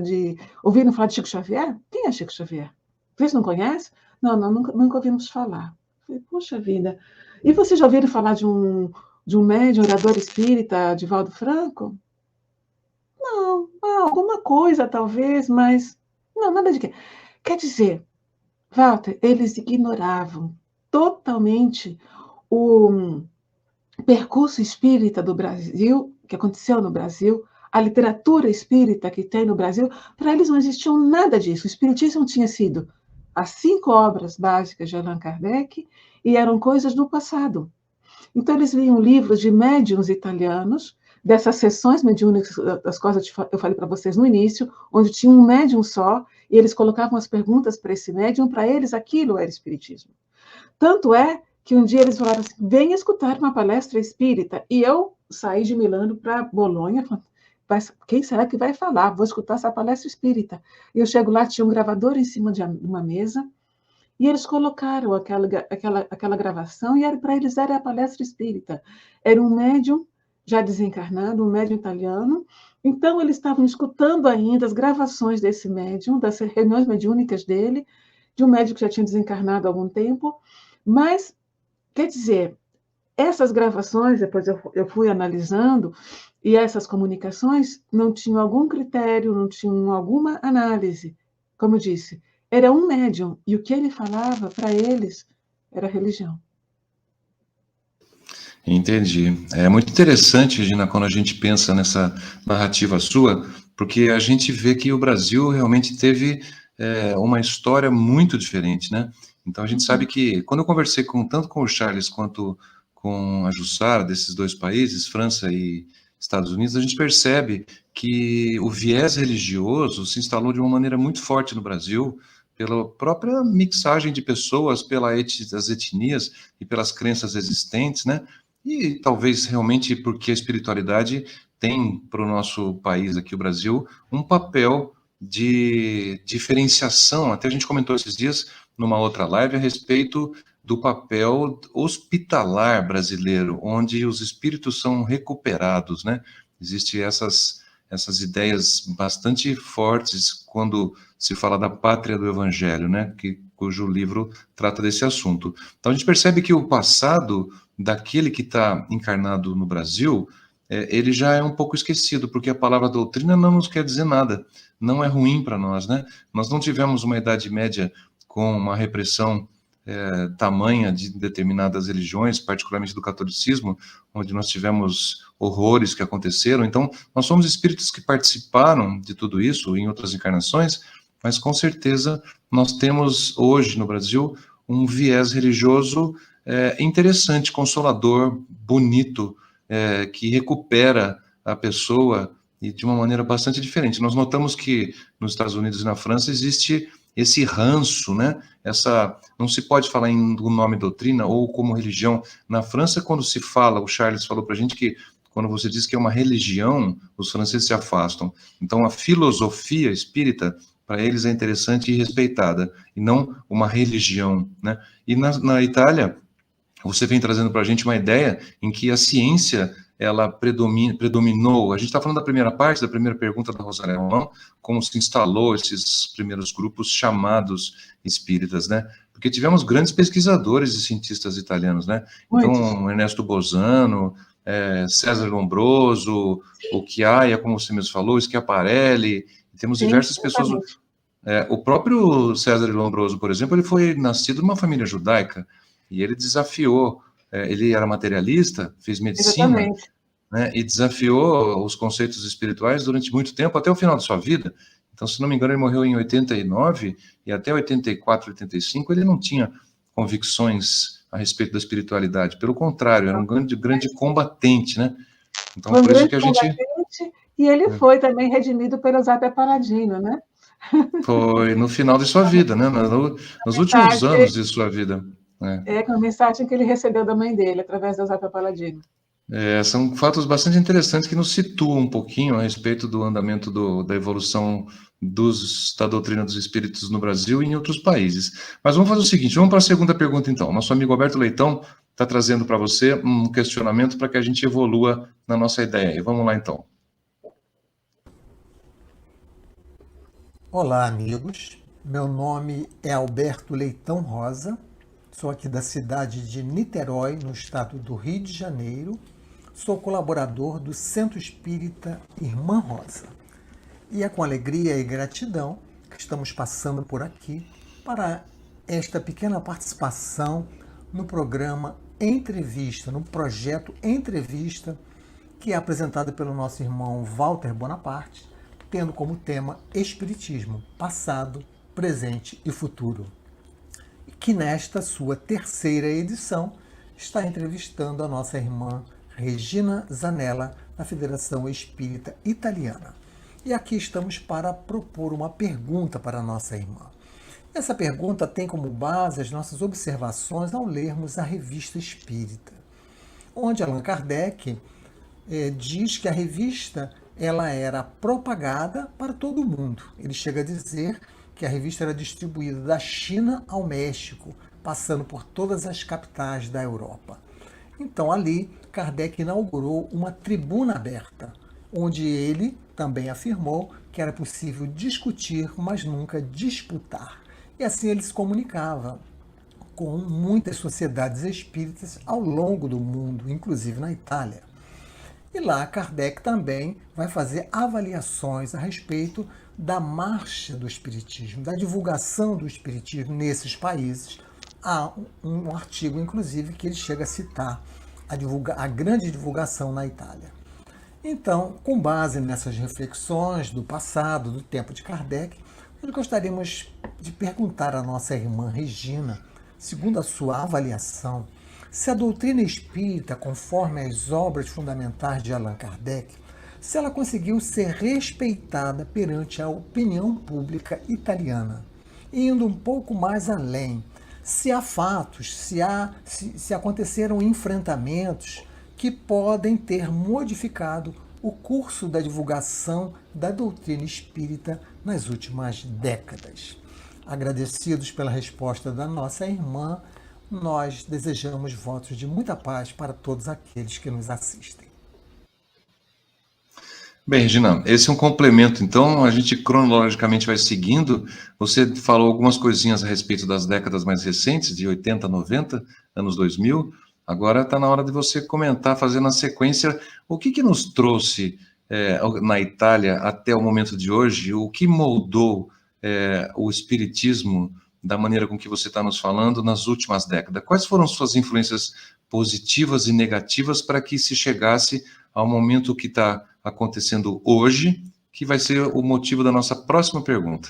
ouviram falar de Chico Xavier? Quem é Chico Xavier? Vocês não conhecem? Não, nunca ouvimos falar. Eu falei: poxa vida. E vocês já ouviram falar de um médium orador espírita, Divaldo Franco? Não, alguma coisa talvez, mas não, nada de quê. Quer dizer, Walter, eles ignoravam totalmente o percurso espírita do Brasil, que aconteceu no Brasil, a literatura espírita que tem no Brasil. Para eles não existia nada disso. O espiritismo tinha sido as 5 obras básicas de Allan Kardec e eram coisas do passado. Então, eles liam livros de médiuns italianos, dessas sessões mediúnicas, das quais eu falei para vocês no início, onde tinha um médium só, e eles colocavam as perguntas para esse médium, para eles aquilo era espiritismo. Tanto é que um dia eles falaram assim: venha escutar uma palestra espírita. E eu saí de Milano para Bolonha, quem será que vai falar? Vou escutar essa palestra espírita. E eu chego lá, tinha um gravador em cima de uma mesa, e eles colocaram aquela gravação, e para eles era a palestra espírita. Era um médium já desencarnado, um médium italiano. Então, eles estavam escutando ainda as gravações desse médium, das reuniões mediúnicas dele, de um médium que já tinha desencarnado há algum tempo. Mas, quer dizer, essas gravações, depois eu fui analisando, e essas comunicações não tinham algum critério, não tinham alguma análise. Como eu disse, era um médium, e o que ele falava para eles era religião. Entendi. É muito interessante, Regina, quando a gente pensa nessa narrativa sua, porque a gente vê que o Brasil realmente teve uma história muito diferente, né? Então a gente sabe que, quando eu conversei tanto com o Charles quanto com a Jussara, desses 2 países, França e Estados Unidos, a gente percebe que o viés religioso se instalou de uma maneira muito forte no Brasil, pela própria mixagem de pessoas, das etnias e pelas crenças existentes, né? E talvez realmente porque a espiritualidade tem para o nosso país aqui, o Brasil, um papel de diferenciação. Até a gente comentou esses dias numa outra live a respeito do papel hospitalar brasileiro, onde os espíritos são recuperados, né? Existem essas ideias bastante fortes quando se fala da pátria do evangelho, né? Que cujo livro trata desse assunto. Então a gente percebe que o passado daquele que está encarnado no Brasil, ele já é um pouco esquecido, porque a palavra doutrina não nos quer dizer nada, não é ruim para nós, né? Nós não tivemos uma Idade Média com uma repressão tamanha de determinadas religiões, particularmente do catolicismo, onde nós tivemos horrores que aconteceram. Então, nós somos espíritos que participaram de tudo isso em outras encarnações, mas com certeza nós temos hoje no Brasil um viés religioso interessante, consolador, bonito, que recupera a pessoa e de uma maneira bastante diferente. Nós notamos que nos Estados Unidos e na França existe esse ranço, né? Não se pode falar em do nome doutrina ou como religião. Na França, quando se fala, o Charles falou para a gente que quando você diz que é uma religião, os franceses se afastam. Então, a filosofia espírita, para eles, é interessante e respeitada, e não uma religião, né? E na Itália, você vem trazendo para a gente uma ideia em que a ciência ela predominou. A gente está falando da primeira parte, da primeira pergunta da Rosália Romão, como se instalou esses primeiros grupos chamados espíritas, né? Porque tivemos grandes pesquisadores e cientistas italianos, né? Então, Ernesto Bosano, César Lombroso, o Chiaia, como você mesmo falou, Schiaparelli, temos diversas pessoas. O próprio César Lombroso, por exemplo, ele foi nascido numa família judaica, e ele desafiou, ele era materialista, fez medicina, né, e desafiou os conceitos espirituais durante muito tempo, até o final da sua vida. Então, se não me engano, ele morreu em 89, e até 84, 85, ele não tinha convicções a respeito da espiritualidade. Pelo contrário, era um grande combatente, né? Então, por isso que a gente... E ele foi também redimido pelo Zé Paladino, né? Foi no final de sua vida, né? Nos últimos anos de sua vida. Com a mensagem que ele recebeu da mãe dele, através do Zé Paladino. São fatos bastante interessantes que nos situam um pouquinho a respeito do andamento da evolução da doutrina dos espíritos no Brasil e em outros países. Mas vamos fazer o seguinte, vamos para a segunda pergunta então. Nosso amigo Alberto Leitão está trazendo para você um questionamento para que a gente evolua na nossa ideia. E vamos lá então. Olá, amigos. Meu nome é Alberto Leitão Rosa. Sou aqui da cidade de Niterói, no estado do Rio de Janeiro. Sou colaborador do Centro Espírita Irmã Rosa. E é com alegria e gratidão que estamos passando por aqui para esta pequena participação no programa Entrevista, no projeto Entrevista, que é apresentado pelo nosso irmão Walter Bonaparte, tendo como tema Espiritismo, passado, presente e futuro. Que nesta sua terceira edição está entrevistando a nossa irmã Regina Zanella, da Federação Espírita Italiana. E aqui estamos para propor uma pergunta para a nossa irmã. Essa pergunta tem como base as nossas observações ao lermos a Revista Espírita, onde Allan Kardec diz que a revista ela era propagada para todo mundo. Ele chega a dizer que a revista era distribuída da China ao México, passando por todas as capitais da Europa. Então, ali, Kardec inaugurou uma tribuna aberta, onde ele também afirmou que era possível discutir, mas nunca disputar. E assim ele se comunicava com muitas sociedades espíritas ao longo do mundo, inclusive na Itália. E lá Kardec também vai fazer avaliações a respeito da marcha do Espiritismo, da divulgação do Espiritismo nesses países. Há um artigo, inclusive, que ele chega a citar a grande divulgação na Itália. Então, com base nessas reflexões do passado, do tempo de Kardec, nós gostaríamos de perguntar à nossa irmã Regina, segundo a sua avaliação, se a doutrina espírita, conforme as obras fundamentais de Allan Kardec, se ela conseguiu ser respeitada perante a opinião pública italiana, indo um pouco mais além, se há fatos, se aconteceram enfrentamentos que podem ter modificado o curso da divulgação da doutrina espírita nas últimas décadas. Agradecidos pela resposta da nossa irmã, nós desejamos votos de muita paz para todos aqueles que nos assistem. Bem, Regina, esse é um complemento, então a gente cronologicamente vai seguindo. Você falou algumas coisinhas a respeito das décadas mais recentes, de 80, 90, anos 2000. Agora está na hora de você comentar, fazendo a sequência, o que que nos trouxe na Itália até o momento de hoje, o que moldou o espiritismo da maneira com que você está nos falando nas últimas décadas. Quais foram suas influências positivas e negativas para que se chegasse ao momento que está acontecendo hoje, que vai ser o motivo da nossa próxima pergunta?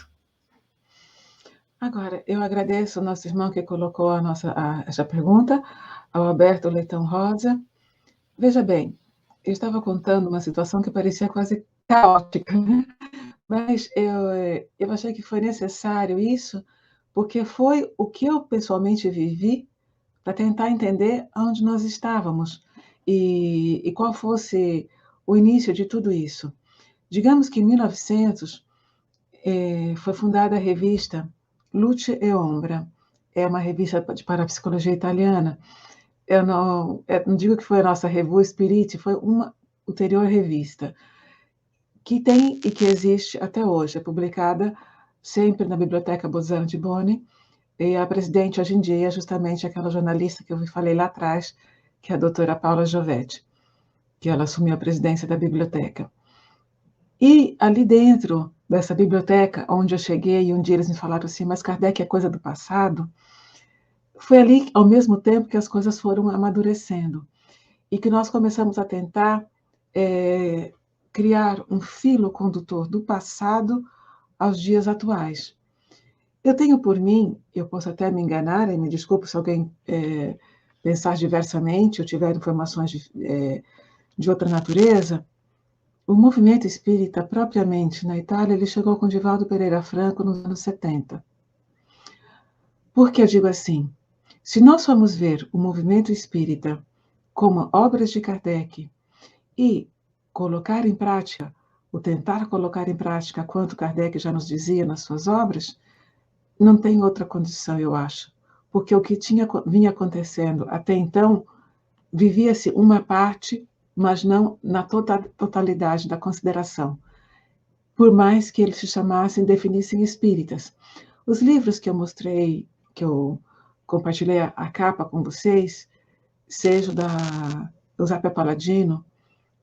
Agora, eu agradeço ao nosso irmão que colocou essa pergunta, ao Alberto Leitão Rosa. Veja bem, eu estava contando uma situação que parecia quase caótica, né? Mas eu achei que foi necessário isso, porque foi o que eu pessoalmente vivi para tentar entender onde nós estávamos e qual fosse o início de tudo isso. Digamos que em 1900 foi fundada a revista Luce e Ombra. É uma revista de parapsicologia italiana. Eu não digo que foi a nossa Revue Spirit, foi uma ulterior revista que tem e que existe até hoje. É publicada sempre na Biblioteca Bozzano de Boni, e a presidente hoje em dia é justamente aquela jornalista que eu falei lá atrás, que é a doutora Paula Giovetti, que ela assumiu a presidência da biblioteca. E ali dentro dessa biblioteca, onde eu cheguei, e um dia eles me falaram assim, mas Kardec é coisa do passado, foi ali, ao mesmo tempo, que as coisas foram amadurecendo e que nós começamos a tentar criar um filo condutor do passado aos dias atuais. Eu tenho por mim, eu posso até me enganar, e me desculpe se alguém pensar diversamente ou tiver informações de outra natureza, o movimento espírita, propriamente na Itália, ele chegou com Divaldo Pereira Franco nos anos 70. Por que eu digo assim? Se nós formos ver o movimento espírita como obras de Kardec e colocar em prática, ou tentar colocar em prática quanto Kardec já nos dizia nas suas obras, não tem outra condição, eu acho. Porque o que vinha acontecendo até então, vivia-se uma parte, mas não na totalidade da consideração. Por mais que eles se chamassem, definissem espíritas. Os livros que eu mostrei, que eu compartilhei a capa com vocês, seja do Zappa Paladino,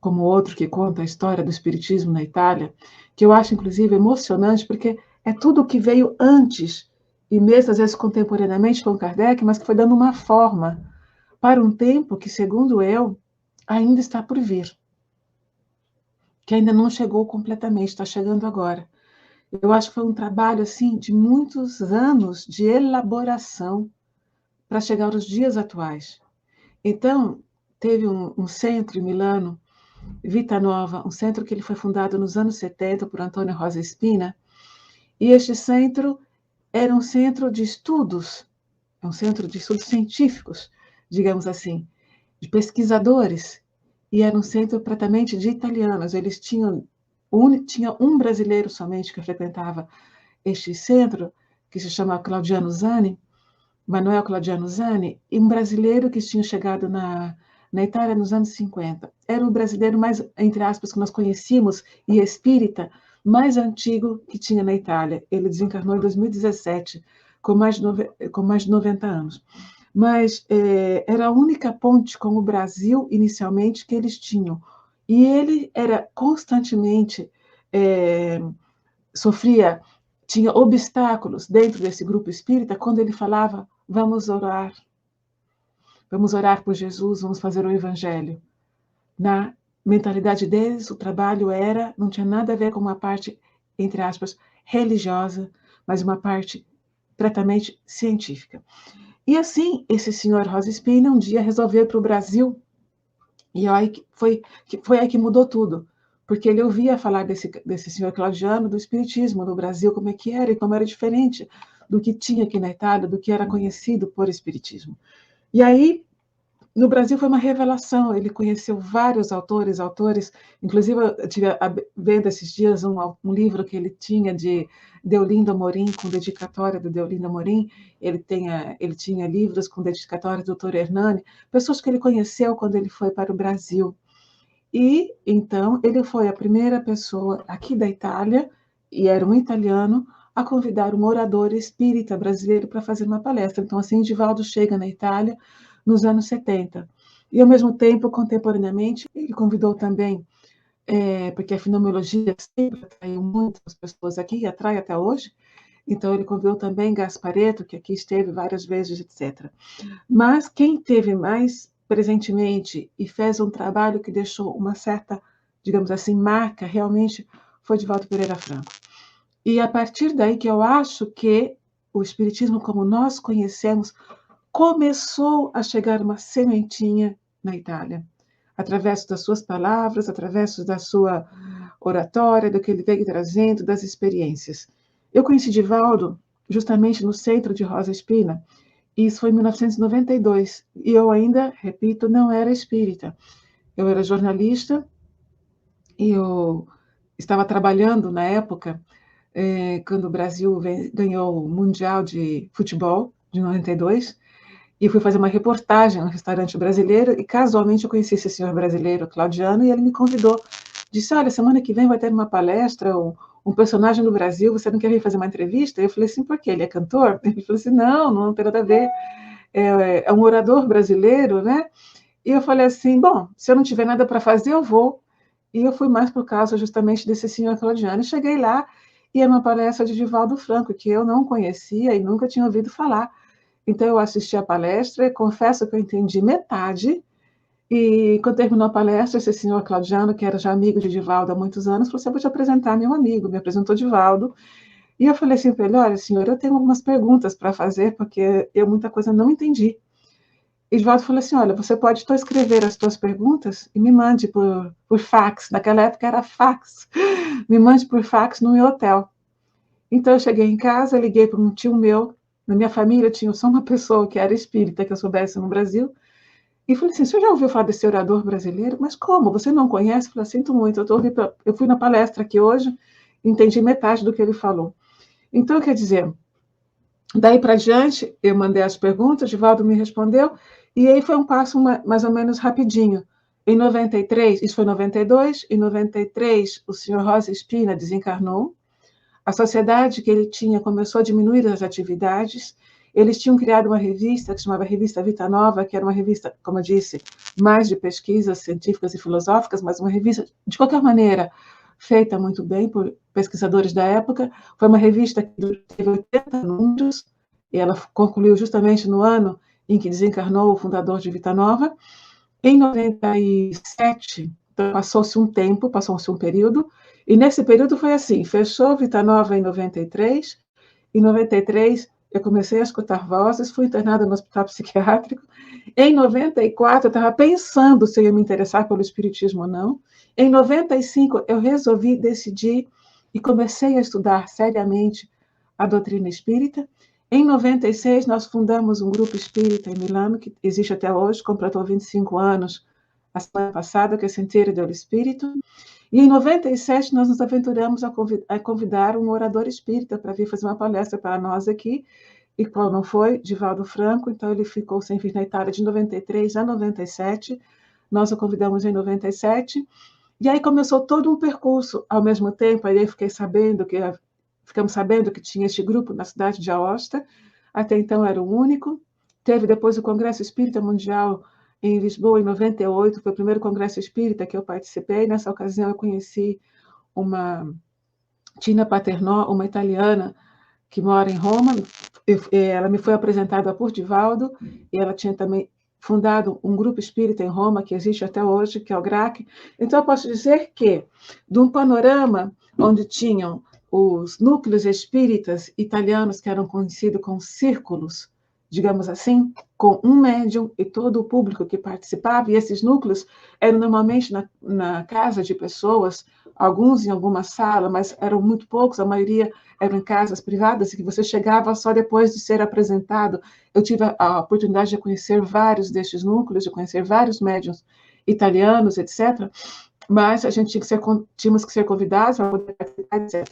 como outro que conta a história do espiritismo na Itália, que eu acho, inclusive, emocionante, porque é tudo o que veio antes, e mesmo, às vezes, contemporaneamente com Kardec, mas que foi dando uma forma para um tempo que, segundo eu, ainda está por vir, que ainda não chegou completamente, está chegando agora. Eu acho que foi um trabalho, assim, de muitos anos de elaboração para chegar aos dias atuais. Então, teve um centro em Milano, Vita Nova, um centro que ele foi fundado nos anos 70 por Antônio Rosa Espina, e este centro era um centro de estudos, um centro de estudos científicos, digamos assim, de pesquisadores, e era um centro praticamente de italianos. Eles tinha um brasileiro somente que frequentava este centro, que se chama Claudiano Zani, Manuel Claudiano Zani, e um brasileiro que tinha chegado na Itália nos anos 50. Era o brasileiro mais, entre aspas, que nós conhecíamos, e espírita, mais antigo que tinha na Itália. Ele desencarnou em 2017, com mais de 90 anos. Mas era a única ponte com o Brasil, inicialmente, que eles tinham. E ele era constantemente, tinha obstáculos dentro desse grupo espírita, quando ele falava, vamos orar por Jesus, vamos fazer o evangelho. Na mentalidade deles, o trabalho não tinha nada a ver com uma parte, entre aspas, religiosa, mas uma parte pretamente científica. E assim, esse senhor Rosa Espina um dia resolveu ir para o Brasil, e aí foi aí que mudou tudo, porque ele ouvia falar desse senhor Claudiano, do espiritismo no Brasil, como é que era e como era diferente do que tinha aqui na Itália, do que era conhecido por espiritismo. E aí, no Brasil foi uma revelação, ele conheceu vários autores, inclusive eu estive vendo esses dias um livro que ele tinha de Deolindo Amorim, com dedicatória do Deolindo Amorim, ele tinha livros com dedicatória do Dr. Hernani, pessoas que ele conheceu quando ele foi para o Brasil. E, então, ele foi a primeira pessoa aqui da Itália, e era um italiano, a convidar um orador espírita brasileiro para fazer uma palestra. Então, assim, Divaldo chega na Itália nos anos 70. E, ao mesmo tempo, contemporaneamente, ele convidou também, porque a fenomenologia sempre atraiu muitas pessoas aqui, e atrai até hoje, então ele convidou também Gasparetto, que aqui esteve várias vezes, etc. Mas quem teve mais presentemente e fez um trabalho que deixou uma certa, digamos assim, marca, realmente, foi Divaldo Pereira Franco. E a partir daí que eu acho que o Espiritismo, como nós conhecemos, começou a chegar uma sementinha na Itália, através das suas palavras, através da sua oratória, do que ele veio trazendo, das experiências. Eu conheci Divaldo justamente no centro de Rosa Espina, e isso foi em 1992, e eu ainda, repito, não era espírita. Eu era jornalista, e eu estava trabalhando na época, quando o Brasil ganhou o Mundial de Futebol, de 92, e eu fui fazer uma reportagem no restaurante brasileiro, e casualmente eu conheci esse senhor brasileiro, Claudiano, e ele me convidou. Disse, olha, semana que vem vai ter uma palestra, um personagem do Brasil, você não quer vir fazer uma entrevista? Eu falei assim, por quê? Ele é cantor? Ele falou assim, não tem nada a ver. É um orador brasileiro, né? E eu falei assim, bom, se eu não tiver nada para fazer, eu vou. E eu fui mais por causa justamente desse senhor Claudiano. Cheguei lá e era uma palestra de Divaldo Franco, que eu não conhecia e nunca tinha ouvido falar. Então eu assisti a palestra e confesso que eu entendi metade. E quando terminou a palestra, esse senhor Claudiano, que era já amigo de Divaldo há muitos anos, falou assim, eu vou te apresentar meu amigo. Me apresentou Divaldo. E eu falei assim para ele, olha, senhor, eu tenho algumas perguntas para fazer, porque eu muita coisa não entendi. E Divaldo falou assim, olha, você pode então escrever as suas perguntas e me mande por fax. Naquela época era fax. Me mande por fax no meu hotel. Então eu cheguei em casa, liguei para um tio meu. Na minha família tinha só uma pessoa que era espírita, que eu soubesse no Brasil. E falei assim, você já ouviu falar desse orador brasileiro? Mas como? Você não conhece? Eu falei, sinto muito, eu fui na palestra aqui hoje, entendi metade do que ele falou. Então, quer dizer, daí para diante, eu mandei as perguntas, Divaldo me respondeu, e aí foi um passo mais ou menos rapidinho. Em 93, isso foi em 92, em 93 o senhor Rosa Espina desencarnou, a sociedade que ele tinha começou a diminuir as atividades, eles tinham criado uma revista que se chamava Revista Vita Nova, que era uma revista, como eu disse, mais de pesquisas científicas e filosóficas, mas uma revista, de qualquer maneira, feita muito bem por pesquisadores da época. Foi uma revista que teve 80 números, e ela concluiu justamente no ano em que desencarnou o fundador de Vita Nova. Em 97, então, passou-se um período, e nesse período foi assim, fechou Vita Nova em 93, em 93 eu comecei a escutar vozes, fui internada no hospital psiquiátrico, em 94 eu estava pensando se eu ia me interessar pelo espiritismo ou não, em 95 eu resolvi decidir e comecei a estudar seriamente a doutrina espírita. Em 96 nós fundamos um grupo espírita em Milano, que existe até hoje, completou 25 anos a semana passada, que é Sentiero dello Spirito. E em 97 nós nos aventuramos a convidar um orador espírita para vir fazer uma palestra para nós aqui, e qual não foi? Divaldo Franco. Então ele ficou sem vir na Itália de 93 a 97, nós o convidamos em 97, e aí começou todo um percurso. Ao mesmo tempo, aí ficamos sabendo que tinha este grupo na cidade de Aosta, até então era o único. Teve depois o Congresso Espírita Mundial em Lisboa, em 98, foi o primeiro congresso espírita que eu participei. Nessa ocasião eu conheci uma Tina Paternò, uma italiana que mora em Roma. Ela me foi apresentada por Divaldo, e ela tinha também fundado um grupo espírita em Roma, que existe até hoje, que é o GRAC. Então eu posso dizer que, de um panorama onde tinham os núcleos espíritas italianos, que eram conhecidos como círculos, digamos assim, com um médium e todo o público que participava, e esses núcleos eram normalmente na casa de pessoas, alguns em alguma sala, mas eram muito poucos, a maioria eram em casas privadas, e que você chegava só depois de ser apresentado. Eu tive a oportunidade de conhecer vários destes núcleos, de conhecer vários médiuns italianos, etc., mas a gente tínhamos que ser convidados para poder participar, etc.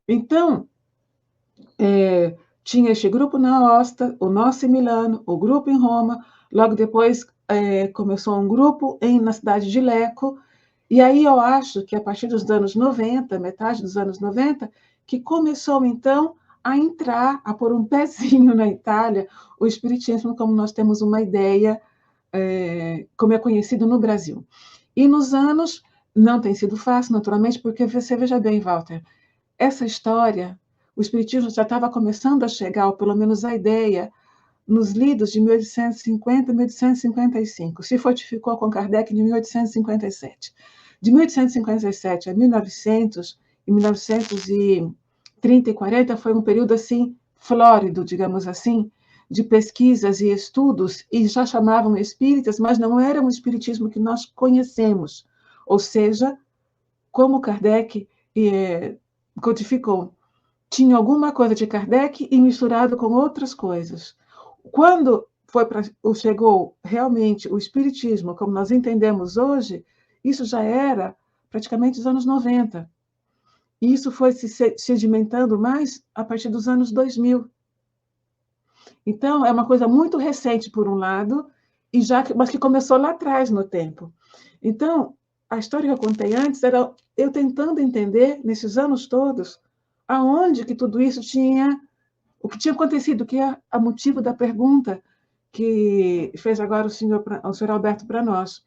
Então, tinha este grupo na Aosta, o nosso em Milano, o grupo em Roma, logo depois começou um grupo na cidade de Lecco, E aí eu acho que a partir dos anos 90, metade dos anos 90, que começou, então, a entrar, a pôr um pezinho na Itália, o espiritismo, como nós temos uma ideia, como é conhecido no Brasil. E nos anos, não tem sido fácil, naturalmente, porque você veja bem, Walter, essa história, o espiritismo já estava começando a chegar, ou pelo menos a ideia, nos lidos de 1850 e 1855. Se fortificou com Kardec de 1857. De 1857 a 1900, e 1930 e 40 foi um período assim flórido, digamos assim, de pesquisas e estudos, e já chamavam espíritas, mas não era um espiritismo que nós conhecemos. Ou seja, como Kardec codificou, tinha alguma coisa de Kardec e misturado com outras coisas. Quando chegou realmente o espiritismo, como nós entendemos hoje, isso já era praticamente os anos 90. E isso foi se sedimentando mais a partir dos anos 2000. Então, é uma coisa muito recente, por um lado, mas que começou lá atrás no tempo. Então, a história que eu contei antes era eu tentando entender, nesses anos todos, aonde que tudo isso tinha, o que tinha acontecido, que é o motivo da pergunta que fez agora o senhor Alberto para nós.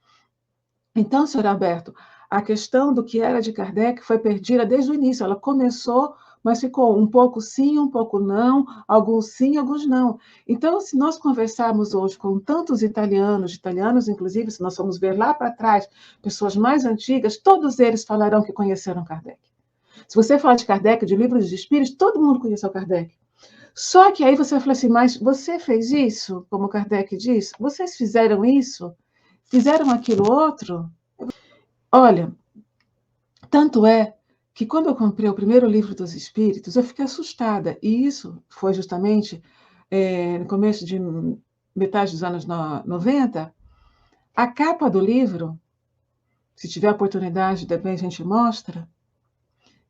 Então, senhor Alberto, a questão do que era de Kardec foi perdida desde o início. Ela começou, mas ficou um pouco sim, um pouco não, alguns sim, alguns não. Então, se nós conversarmos hoje com tantos italianos inclusive, se nós formos ver lá para trás, pessoas mais antigas, todos eles falarão que conheceram Kardec. Se você falar de Kardec, de livros de espíritos, todo mundo conheceu Kardec. Só que aí você vai falar assim, mas você fez isso, como Kardec diz? Vocês fizeram isso? Fizeram aquilo outro? Olha, tanto é que quando eu comprei o primeiro livro dos Espíritos, eu fiquei assustada. E isso foi justamente no começo de metade dos anos 90. A capa do livro, se tiver oportunidade, depois a gente mostra,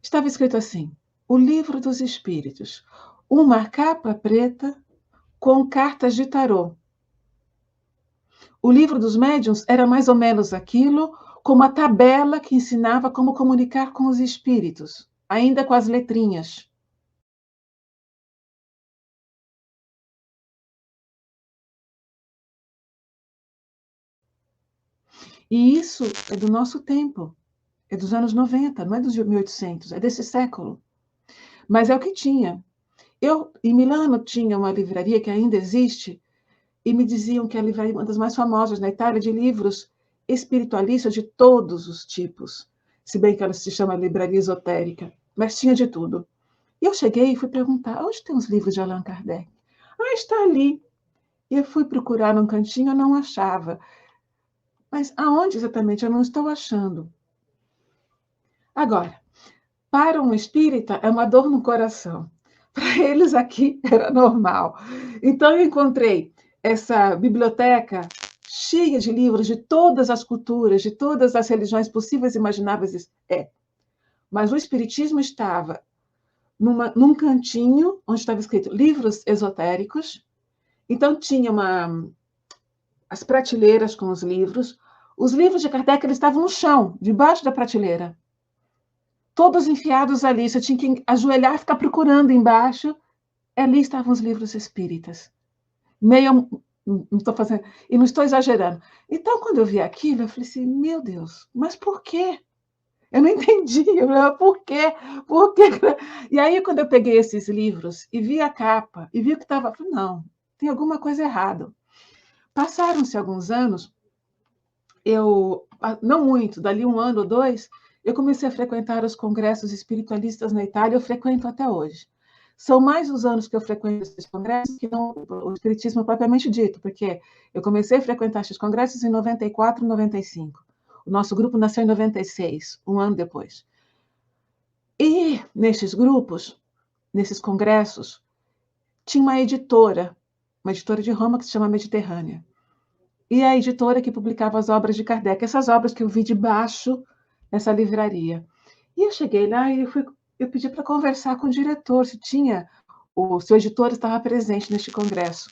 estava escrito assim, o Livro dos Espíritos, uma capa preta com cartas de tarô. O livro dos médiuns era mais ou menos aquilo, com uma tabela que ensinava como comunicar com os espíritos, ainda com as letrinhas. E isso é do nosso tempo, é dos anos 90, não é dos 1800, é desse século. Mas é o que tinha. Eu, em Milano, tinha uma livraria que ainda existe, e me diziam que a livraria é uma das mais famosas na Itália, de livros espiritualistas de todos os tipos, se bem que ela se chama livraria esotérica, mas tinha de tudo. E eu cheguei e fui perguntar, onde tem os livros de Allan Kardec? Ah, está ali. E eu fui procurar num cantinho, eu não achava. Mas aonde exatamente? Eu não estou achando. Agora, para um espírita, é uma dor no coração. Para eles aqui era normal. Então eu encontrei essa biblioteca cheia de livros de todas as culturas, de todas as religiões possíveis e imagináveis. Mas o espiritismo estava num cantinho onde estava escrito livros esotéricos. Então tinha as prateleiras com os livros. Os livros de Kardec eles estavam no chão, debaixo da prateleira. Todos enfiados ali. Você tinha que ajoelhar e ficar procurando embaixo. Ali estavam os livros espíritas. Meio. Não estou fazendo. E não estou exagerando. Então, quando eu vi aquilo, eu falei assim: meu Deus, mas por quê? Eu não entendi. Eu falei, por quê? Por quê? E aí, quando eu peguei esses livros e vi a capa, e vi o que estava, eu falei, não, tem alguma coisa errada. Passaram-se alguns anos, não muito, dali 1 ano ou 2, eu comecei a frequentar os congressos espiritualistas na Itália, eu frequento até hoje. São mais os anos que eu frequento esses congressos que não o espiritismo propriamente dito, porque eu comecei a frequentar esses congressos em 94, 95. O nosso grupo nasceu em 96, 1 ano depois. E nesses grupos, nesses congressos, tinha uma editora de Roma que se chama Mediterrânea. E a editora que publicava as obras de Kardec, essas obras que eu vi debaixo nessa livraria. E eu cheguei lá e eu pedi para conversar com o diretor, se o seu editor estava presente neste congresso.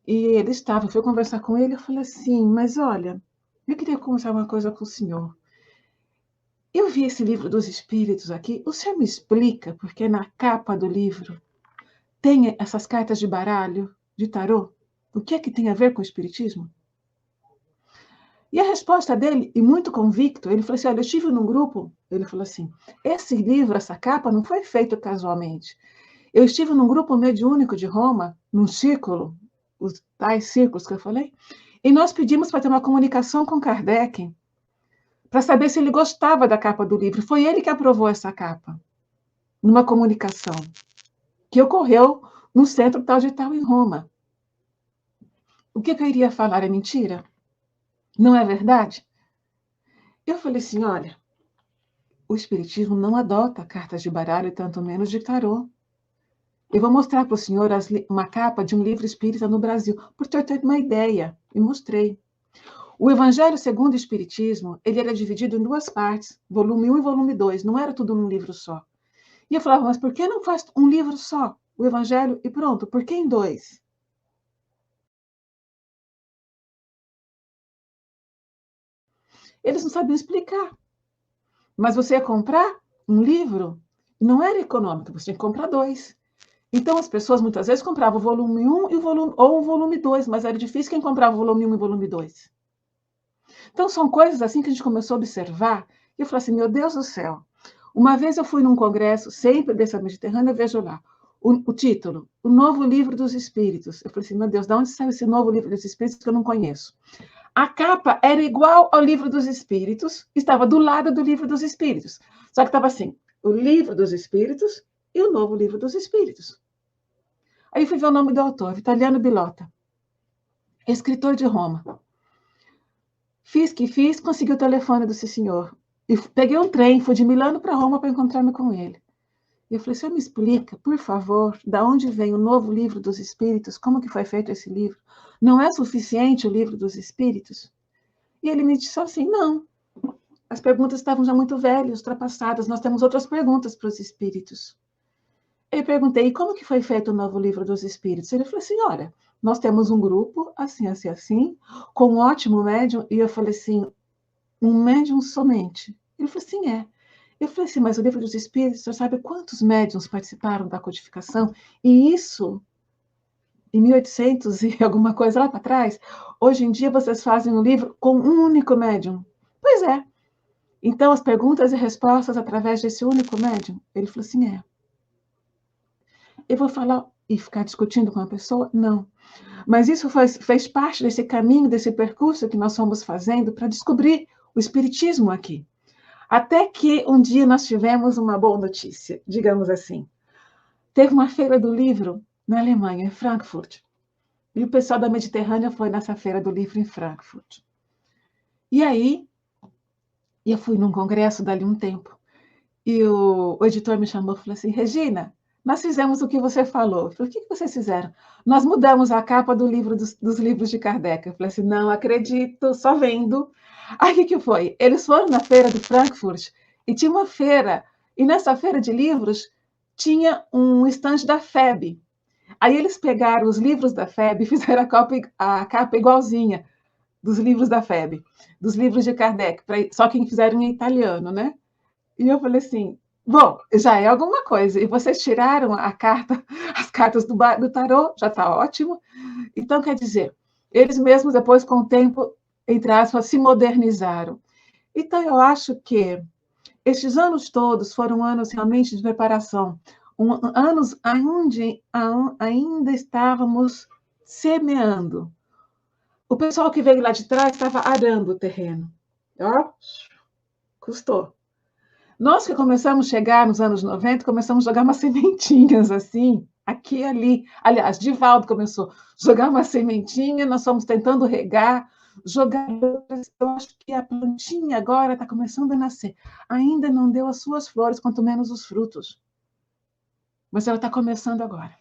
E ele estava, eu fui conversar com ele, eu falei assim, mas olha, eu queria conversar uma coisa com o senhor. Eu vi esse livro dos Espíritos aqui. O senhor me explica porque na capa do livro tem essas cartas de baralho, de tarô? O que é que tem a ver com o Espiritismo? E a resposta dele, e muito convicto, ele falou assim, olha, eu estive num grupo, ele falou assim, esse livro, essa capa, não foi feito casualmente. Eu estive num grupo mediúnico de Roma, num círculo, os tais círculos que eu falei, e nós pedimos para ter uma comunicação com Kardec, para saber se ele gostava da capa do livro. Foi ele que aprovou essa capa, numa comunicação, que ocorreu no centro tal de tal em Roma. O que eu iria falar é mentira? Não é verdade? Eu falei assim, olha, o Espiritismo não adota cartas de baralho e tanto menos de tarô. Eu vou mostrar para o senhor uma capa de um livro espírita no Brasil, por ter uma ideia, e mostrei. O Evangelho segundo o Espiritismo, ele era dividido em duas partes, volume 1 e volume 2, não era tudo num livro só. E eu falava, mas por que não faz um livro só, o Evangelho, e pronto, por que em dois? Eles não sabiam explicar. Mas você ia comprar um livro, não era econômico, você tinha que comprar dois. Então, as pessoas muitas vezes compravam o volume 1 e o volume 2, mas era difícil quem comprava o volume 1 e o volume 2. Então, são coisas assim que a gente começou a observar, e eu falei assim, meu Deus do céu. Uma vez eu fui num congresso, sempre dessa Mediterrânea, eu vejo lá, o título, O Novo Livro dos Espíritos. Eu falei assim, meu Deus, de onde saiu esse Novo Livro dos Espíritos que eu não conheço? A capa era igual ao Livro dos Espíritos, estava do lado do Livro dos Espíritos. Só que estava assim, o Livro dos Espíritos e o Novo Livro dos Espíritos. Aí fui ver o nome do autor, Vitaliano Bilota, escritor de Roma. Fiz que fiz, consegui o telefone desse senhor. E peguei um trem, fui de Milano para Roma para encontrar-me com ele. E eu falei, senhor, me explica, por favor, da onde vem o Novo Livro dos Espíritos, como que foi feito esse livro? Não é suficiente o Livro dos Espíritos? E ele me disse assim, não, as perguntas estavam já muito velhas, ultrapassadas, nós temos outras perguntas para os espíritos. Eu perguntei, e como que foi feito o Novo Livro dos Espíritos? Ele falou assim, olha, nós temos um grupo, assim, assim, assim, com um ótimo médium, e eu falei assim, um médium somente? Ele falou assim, é. Eu falei assim, mas o Livro dos Espíritos, você sabe quantos médiums participaram da codificação? E isso, em 1800 e alguma coisa lá para trás, hoje em dia vocês fazem um livro com um único médium. Pois é. Então, as perguntas e respostas através desse único médium? Ele falou assim, é. Eu vou falar e ficar discutindo com a pessoa? Não. Mas isso fez parte desse caminho, desse percurso que nós fomos fazendo para descobrir o Espiritismo aqui. Até que um dia nós tivemos uma boa notícia, digamos assim. Teve uma feira do livro na Alemanha, em Frankfurt. E o pessoal da Mediterrânea foi nessa feira do livro em Frankfurt. E aí, eu fui num congresso dali um tempo. E o editor me chamou e falou assim, Regina, nós fizemos o que você falou. Eu falei, o que vocês fizeram? Nós mudamos a capa do livro dos livros de Kardec. Eu falei assim, não acredito, só vendo. Aí o que foi? Eles foram na feira de Frankfurt e tinha uma feira. E nessa feira de livros tinha um estande da FEB. Aí eles pegaram os livros da FEB e fizeram a capa igualzinha dos livros da FEB, dos livros de Kardec, só que fizeram em italiano, né? E eu falei assim, bom, já é alguma coisa. E vocês tiraram as cartas do tarô, já está ótimo. Então, quer dizer, eles mesmos, depois, com o tempo, entre aspas, se modernizaram. Então, eu acho que estes anos todos foram anos realmente de preparação, anos onde ainda estávamos semeando. O pessoal que veio lá de trás estava arando o terreno. Ó, custou. Nós que começamos a chegar nos anos 90, começamos a jogar umas sementinhas assim, aqui e ali. Aliás, Divaldo começou a jogar uma sementinha, nós fomos tentando regar, jogar. Eu acho que a plantinha agora está começando a nascer. Ainda não deu as suas flores, quanto menos os frutos. Mas ela está começando agora.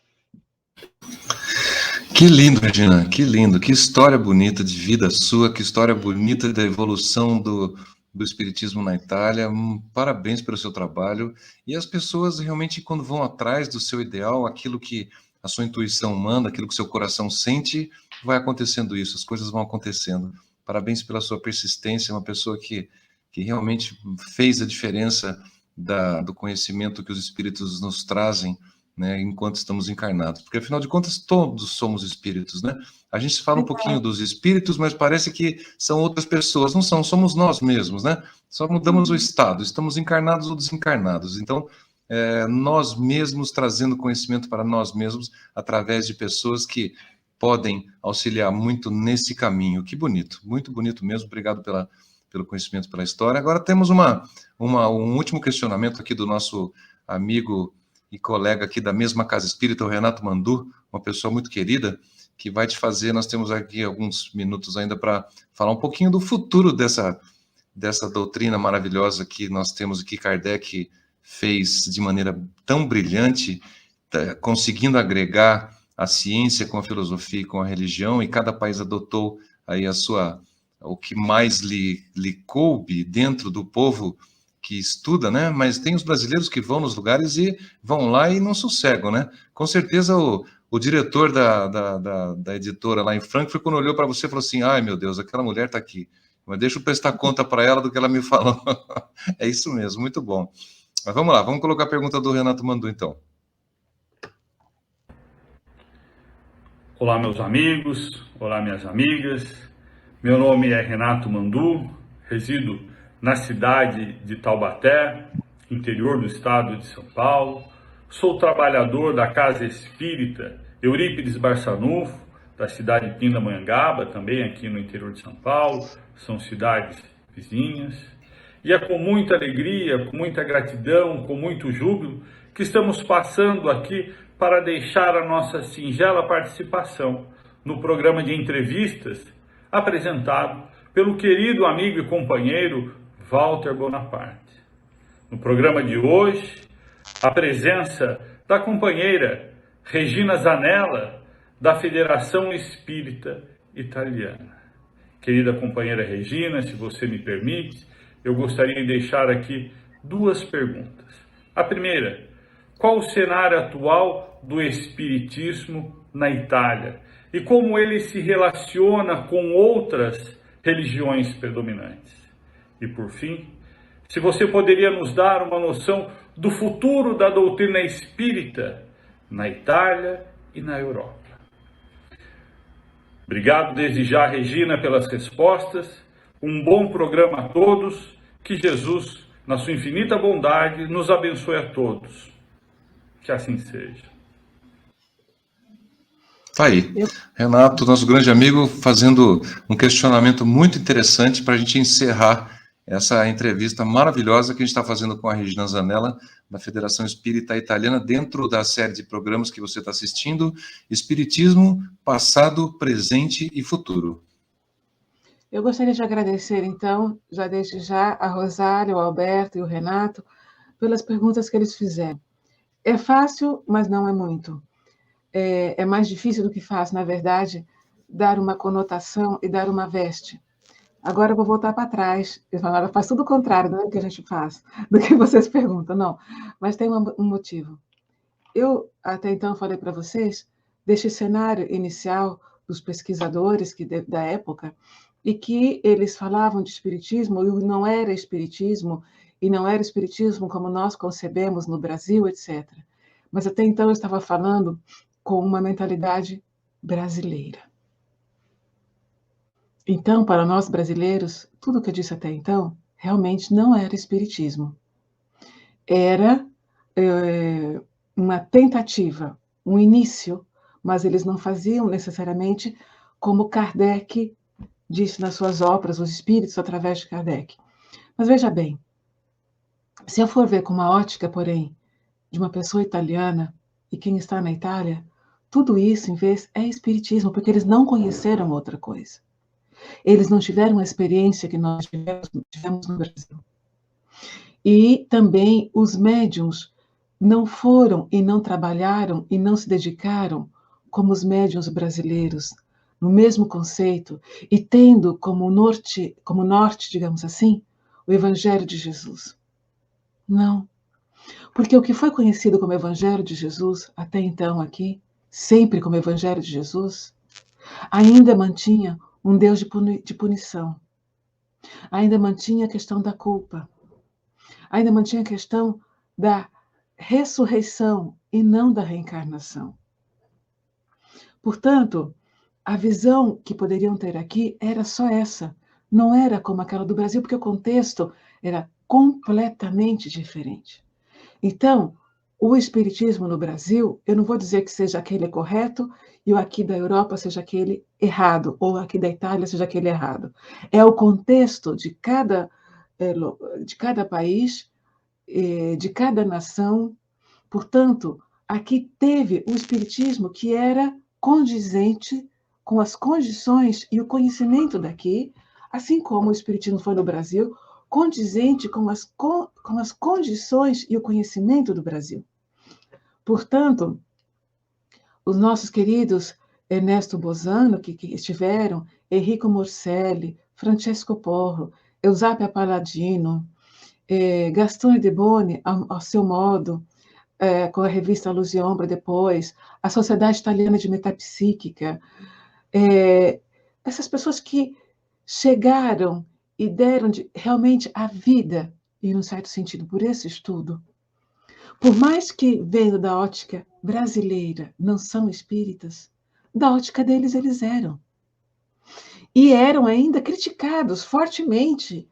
Que lindo, Regina, que lindo, que história bonita de vida sua, que história bonita da evolução do Espiritismo na Itália. Parabéns pelo seu trabalho. E as pessoas realmente, quando vão atrás do seu ideal, aquilo que a sua intuição manda, aquilo que o seu coração sente, vai acontecendo isso, as coisas vão acontecendo. Parabéns pela sua persistência, uma pessoa que que realmente fez a diferença do conhecimento que os espíritos nos trazem, né, enquanto estamos encarnados. Porque, afinal de contas, todos somos espíritos, né? A gente fala um pouquinho dos espíritos, mas parece que são outras pessoas. Não são, somos nós mesmos, né? Só mudamos o estado, estamos encarnados ou desencarnados. Então, nós mesmos trazendo conhecimento para nós mesmos através de pessoas que podem auxiliar muito nesse caminho. Que bonito, muito bonito mesmo. Obrigado pelo conhecimento, pela história. Agora temos um último questionamento aqui do nosso amigo e colega aqui da mesma Casa Espírita, o Renato Mandu, uma pessoa muito querida, que vai te fazer, nós temos aqui alguns minutos ainda para falar um pouquinho do futuro dessa doutrina maravilhosa que nós temos, que Kardec fez de maneira tão brilhante, conseguindo agregar a ciência com a filosofia e com a religião, e cada país adotou aí o que mais lhe coube dentro do povo que estuda, né? Mas tem os brasileiros que vão nos lugares e vão lá e não sossegam, né? Com certeza o diretor da editora lá em Frankfurt, quando olhou para você, falou assim: ai, meu Deus, aquela mulher está aqui, mas deixa eu prestar conta para ela do que ela me falou. É isso mesmo, muito bom. Mas vamos lá, vamos colocar a pergunta do Renato Mandu, então. Olá, meus amigos, olá, minhas amigas. Meu nome é Renato Mandu, resido na cidade de Taubaté, interior do estado de São Paulo. Sou trabalhador da Casa Espírita Eurípides Barçanufo, da cidade de Pindamonhangaba, também aqui no interior de São Paulo, são cidades vizinhas. E é com muita alegria, com muita gratidão, com muito júbilo, que estamos passando aqui para deixar a nossa singela participação no programa de entrevistas apresentado pelo querido amigo e companheiro Walter Bonaparte. No programa de hoje, a presença da companheira Regina Zanella, da Federação Espírita Italiana. Querida companheira Regina, se você me permite, eu gostaria de deixar aqui duas perguntas. A primeira: qual o cenário atual do Espiritismo na Itália e como ele se relaciona com outras religiões predominantes? E por fim, se você poderia nos dar uma noção do futuro da doutrina espírita na Itália e na Europa. Obrigado desde já, Regina, pelas respostas. Um bom programa a todos. Que Jesus, na sua infinita bondade, nos abençoe a todos. Que assim seja. Tá aí. Renato, nosso grande amigo, fazendo um questionamento muito interessante para a gente encerrar essa entrevista maravilhosa que a gente está fazendo com a Regina Zanella, da Federação Espírita Italiana, dentro da série de programas que você está assistindo, Espiritismo, Passado, Presente e Futuro. Eu gostaria de agradecer, então, já desde já, a Rosália, o Alberto e o Renato, pelas perguntas que eles fizeram. É fácil, mas não é muito. É mais difícil do que fácil, na verdade, dar uma conotação e dar uma veste. Agora eu vou voltar para trás. Ela faz tudo o contrário, não é o que a gente faz, do que vocês perguntam, não. Mas tem um motivo. Eu, até então, falei para vocês deste cenário inicial dos pesquisadores da época, e que eles falavam de espiritismo, e não era espiritismo como nós concebemos no Brasil, etc. Mas até então eu estava falando com uma mentalidade brasileira. Então, para nós brasileiros, tudo o que eu disse até então realmente não era espiritismo. Era uma tentativa, um início, mas eles não faziam necessariamente como Kardec disse nas suas obras, os espíritos através de Kardec. Mas veja bem, se eu for ver com uma ótica, porém, de uma pessoa italiana e quem está na Itália, tudo isso, em vez, é espiritismo, porque eles não conheceram outra coisa. Eles não tiveram a experiência que nós tivemos no Brasil. E também os médiuns não foram e não trabalharam e não se dedicaram como os médiuns brasileiros, no mesmo conceito, e tendo como norte, digamos assim, o Evangelho de Jesus. Não. Porque o que foi conhecido como Evangelho de Jesus, até então aqui, sempre como Evangelho de Jesus, ainda mantinha um Deus de punição. ainda mantinha a questão da culpa, ainda mantinha a questão da ressurreição e não da reencarnação. Portanto, a visão que poderiam ter aqui era só essa, não era como aquela do Brasil, porque o contexto era completamente diferente. Então, o espiritismo no Brasil, eu não vou dizer que seja aquele correto e o aqui da Europa seja aquele errado, ou aqui da Itália seja aquele errado. É o contexto de cada país, de cada nação. Portanto, aqui teve o espiritismo que era condizente com as condições e o conhecimento daqui, assim como o espiritismo foi no Brasil, condizente com as condições e o conhecimento do Brasil. Portanto, os nossos queridos Ernesto Bosano, que estiveram, Enrico Morselli, Francesco Porro, Eusapia Palladino, Gastone de Boni, ao seu modo, com a revista Luz e Ombra depois, a Sociedade Italiana de Metapsíquica, essas pessoas que chegaram e deram realmente a vida, em um certo sentido, por esse estudo. Por mais que, vendo da ótica brasileira, não são espíritas, da ótica deles eles eram. E eram ainda criticados fortemente,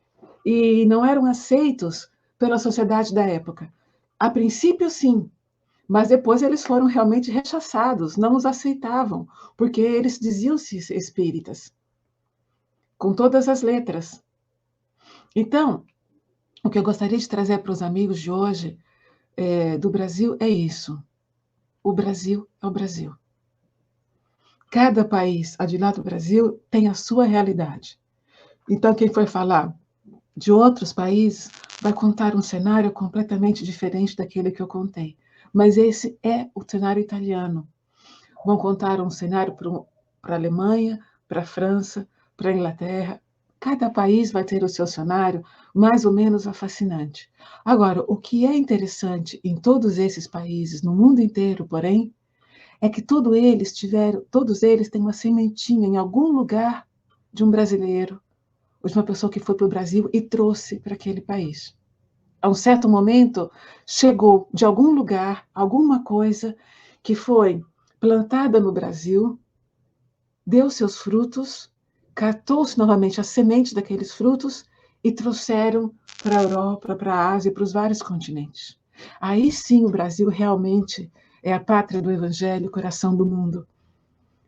e não eram aceitos pela sociedade da época. A princípio, sim, mas depois eles foram realmente rechaçados, não os aceitavam, porque eles diziam-se espíritas, com todas as letras. Então, o que eu gostaria de trazer para os amigos de hoje do Brasil é isso. O Brasil é o Brasil. Cada país de lá do Brasil tem a sua realidade. Então, quem for falar de outros países vai contar um cenário completamente diferente daquele que eu contei. Mas esse é o cenário italiano. Vão contar um cenário para a Alemanha, para a França, para a Inglaterra. Cada país vai ter o seu cenário mais ou menos fascinante. Agora, o que é interessante em todos esses países, no mundo inteiro, porém, é que todos eles têm uma sementinha em algum lugar de um brasileiro, ou de uma pessoa que foi para o Brasil e trouxe para aquele país. A um certo momento, chegou de algum lugar, alguma coisa que foi plantada no Brasil, deu seus frutos, catou-se novamente a semente daqueles frutos e trouxeram para a Europa, para a Ásia, para os vários continentes. Aí sim o Brasil realmente é a pátria do Evangelho, o coração do mundo.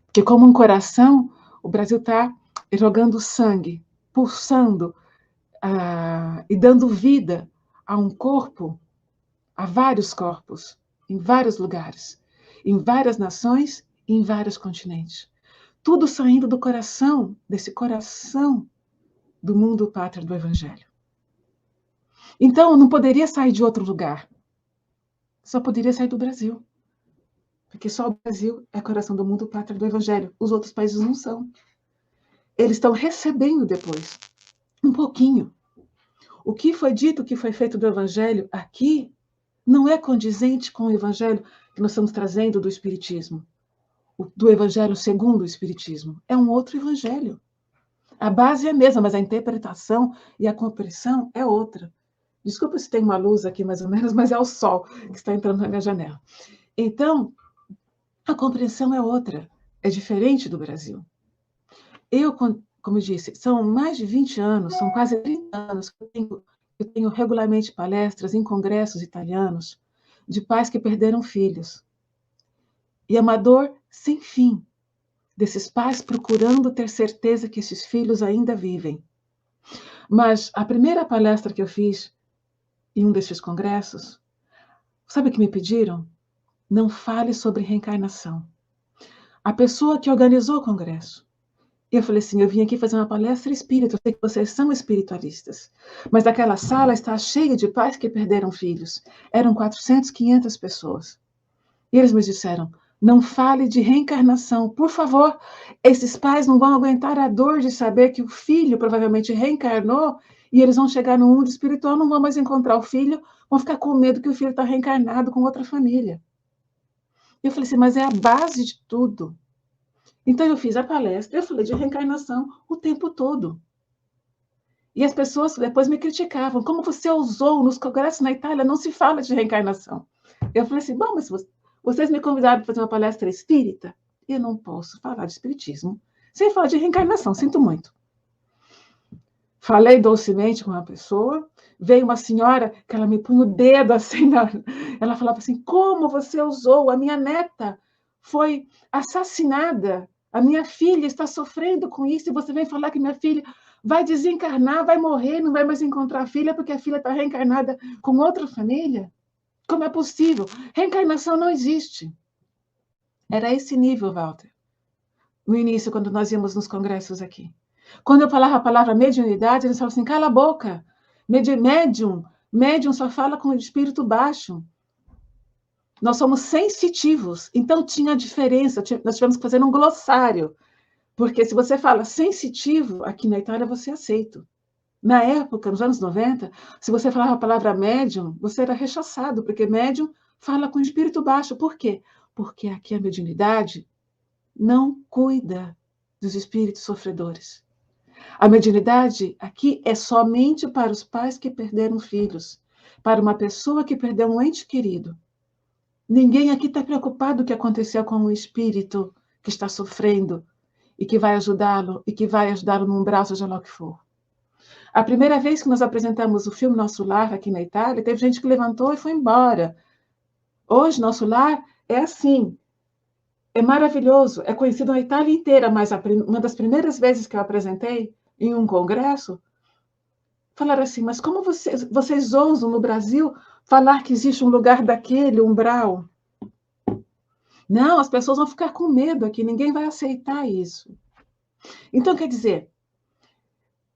Porque como um coração, o Brasil está jogando sangue, pulsando e dando vida a um corpo, a vários corpos, em vários lugares, em várias nações e em vários continentes. Tudo saindo do coração, desse coração do mundo pátria do Evangelho. Então, não poderia sair de outro lugar. Só poderia sair do Brasil. Porque só o Brasil é coração do mundo pátria do Evangelho. Os outros países não são. Eles estão recebendo depois, um pouquinho. O que foi dito, o que foi feito do Evangelho aqui, não é condizente com o Evangelho que nós estamos trazendo do Espiritismo. Do Evangelho segundo o Espiritismo. É um outro Evangelho. A base é a mesma, mas a interpretação e a compreensão é outra. Desculpa se tem uma luz aqui, mais ou menos, mas é o sol que está entrando na minha janela. Então, a compreensão é outra, é diferente do Brasil. Eu, como eu disse, são mais de 20 anos, são quase 30 anos que eu tenho regularmente palestras em congressos italianos de pais que perderam filhos. E é uma dor sem fim desses pais procurando ter certeza que esses filhos ainda vivem. Mas a primeira palestra que eu fiz em um desses congressos, sabe o que me pediram? Não fale sobre reencarnação. A pessoa que organizou o congresso. Eu falei assim, eu vim aqui fazer uma palestra espírita, eu sei que vocês são espiritualistas, mas aquela sala está cheia de pais que perderam filhos. Eram 400, 500 pessoas. E eles me disseram, não fale de reencarnação, por favor. Esses pais não vão aguentar a dor de saber que o filho provavelmente reencarnou e eles vão chegar no mundo espiritual, não vão mais encontrar o filho, vão ficar com medo que o filho está reencarnado com outra família. E eu falei assim, mas é a base de tudo. Então eu fiz a palestra, eu falei de reencarnação o tempo todo. E as pessoas depois me criticavam. Como você ousou? Nos congressos na Itália não se fala de reencarnação. Eu falei assim, bom, mas vocês me convidaram para fazer uma palestra espírita? Eu não posso falar de espiritismo sem falar de reencarnação, sinto muito. Falei docemente com uma pessoa, veio uma senhora que ela me punha o dedo assim, ela falava assim, como você ousou? A minha neta foi assassinada, a minha filha está sofrendo com isso, e você vem falar que minha filha vai desencarnar, vai morrer, não vai mais encontrar a filha, porque a filha está reencarnada com outra família? Como é possível? Reencarnação não existe. Era esse nível, Walter, no início, quando nós íamos nos congressos aqui. Quando eu falava a palavra mediunidade, eles falavam assim, cala a boca, médium só fala com o espírito baixo. Nós somos sensitivos, então tinha diferença, nós tivemos que fazer um glossário, porque se você fala sensitivo, aqui na Itália você é aceito. Na época, nos anos 90, se você falava a palavra médium, você era rechaçado, porque médium fala com o espírito baixo. Por quê? Porque aqui a mediunidade não cuida dos espíritos sofredores. A mediunidade aqui é somente para os pais que perderam filhos, para uma pessoa que perdeu um ente querido. Ninguém aqui está preocupado com o que aconteceu com o espírito que está sofrendo e que vai ajudá-lo e que vai ajudá-lo num umbral, seja lá o que for. A primeira vez que nós apresentamos o filme Nosso Lar aqui na Itália, teve gente que levantou e foi embora. Hoje, Nosso Lar é assim. É maravilhoso, é conhecido na Itália inteira, mas uma das primeiras vezes que eu apresentei em um congresso, falaram assim, mas como vocês ousam no Brasil falar que existe um lugar daquele, umbral? Não, as pessoas vão ficar com medo aqui, ninguém vai aceitar isso. Então, quer dizer,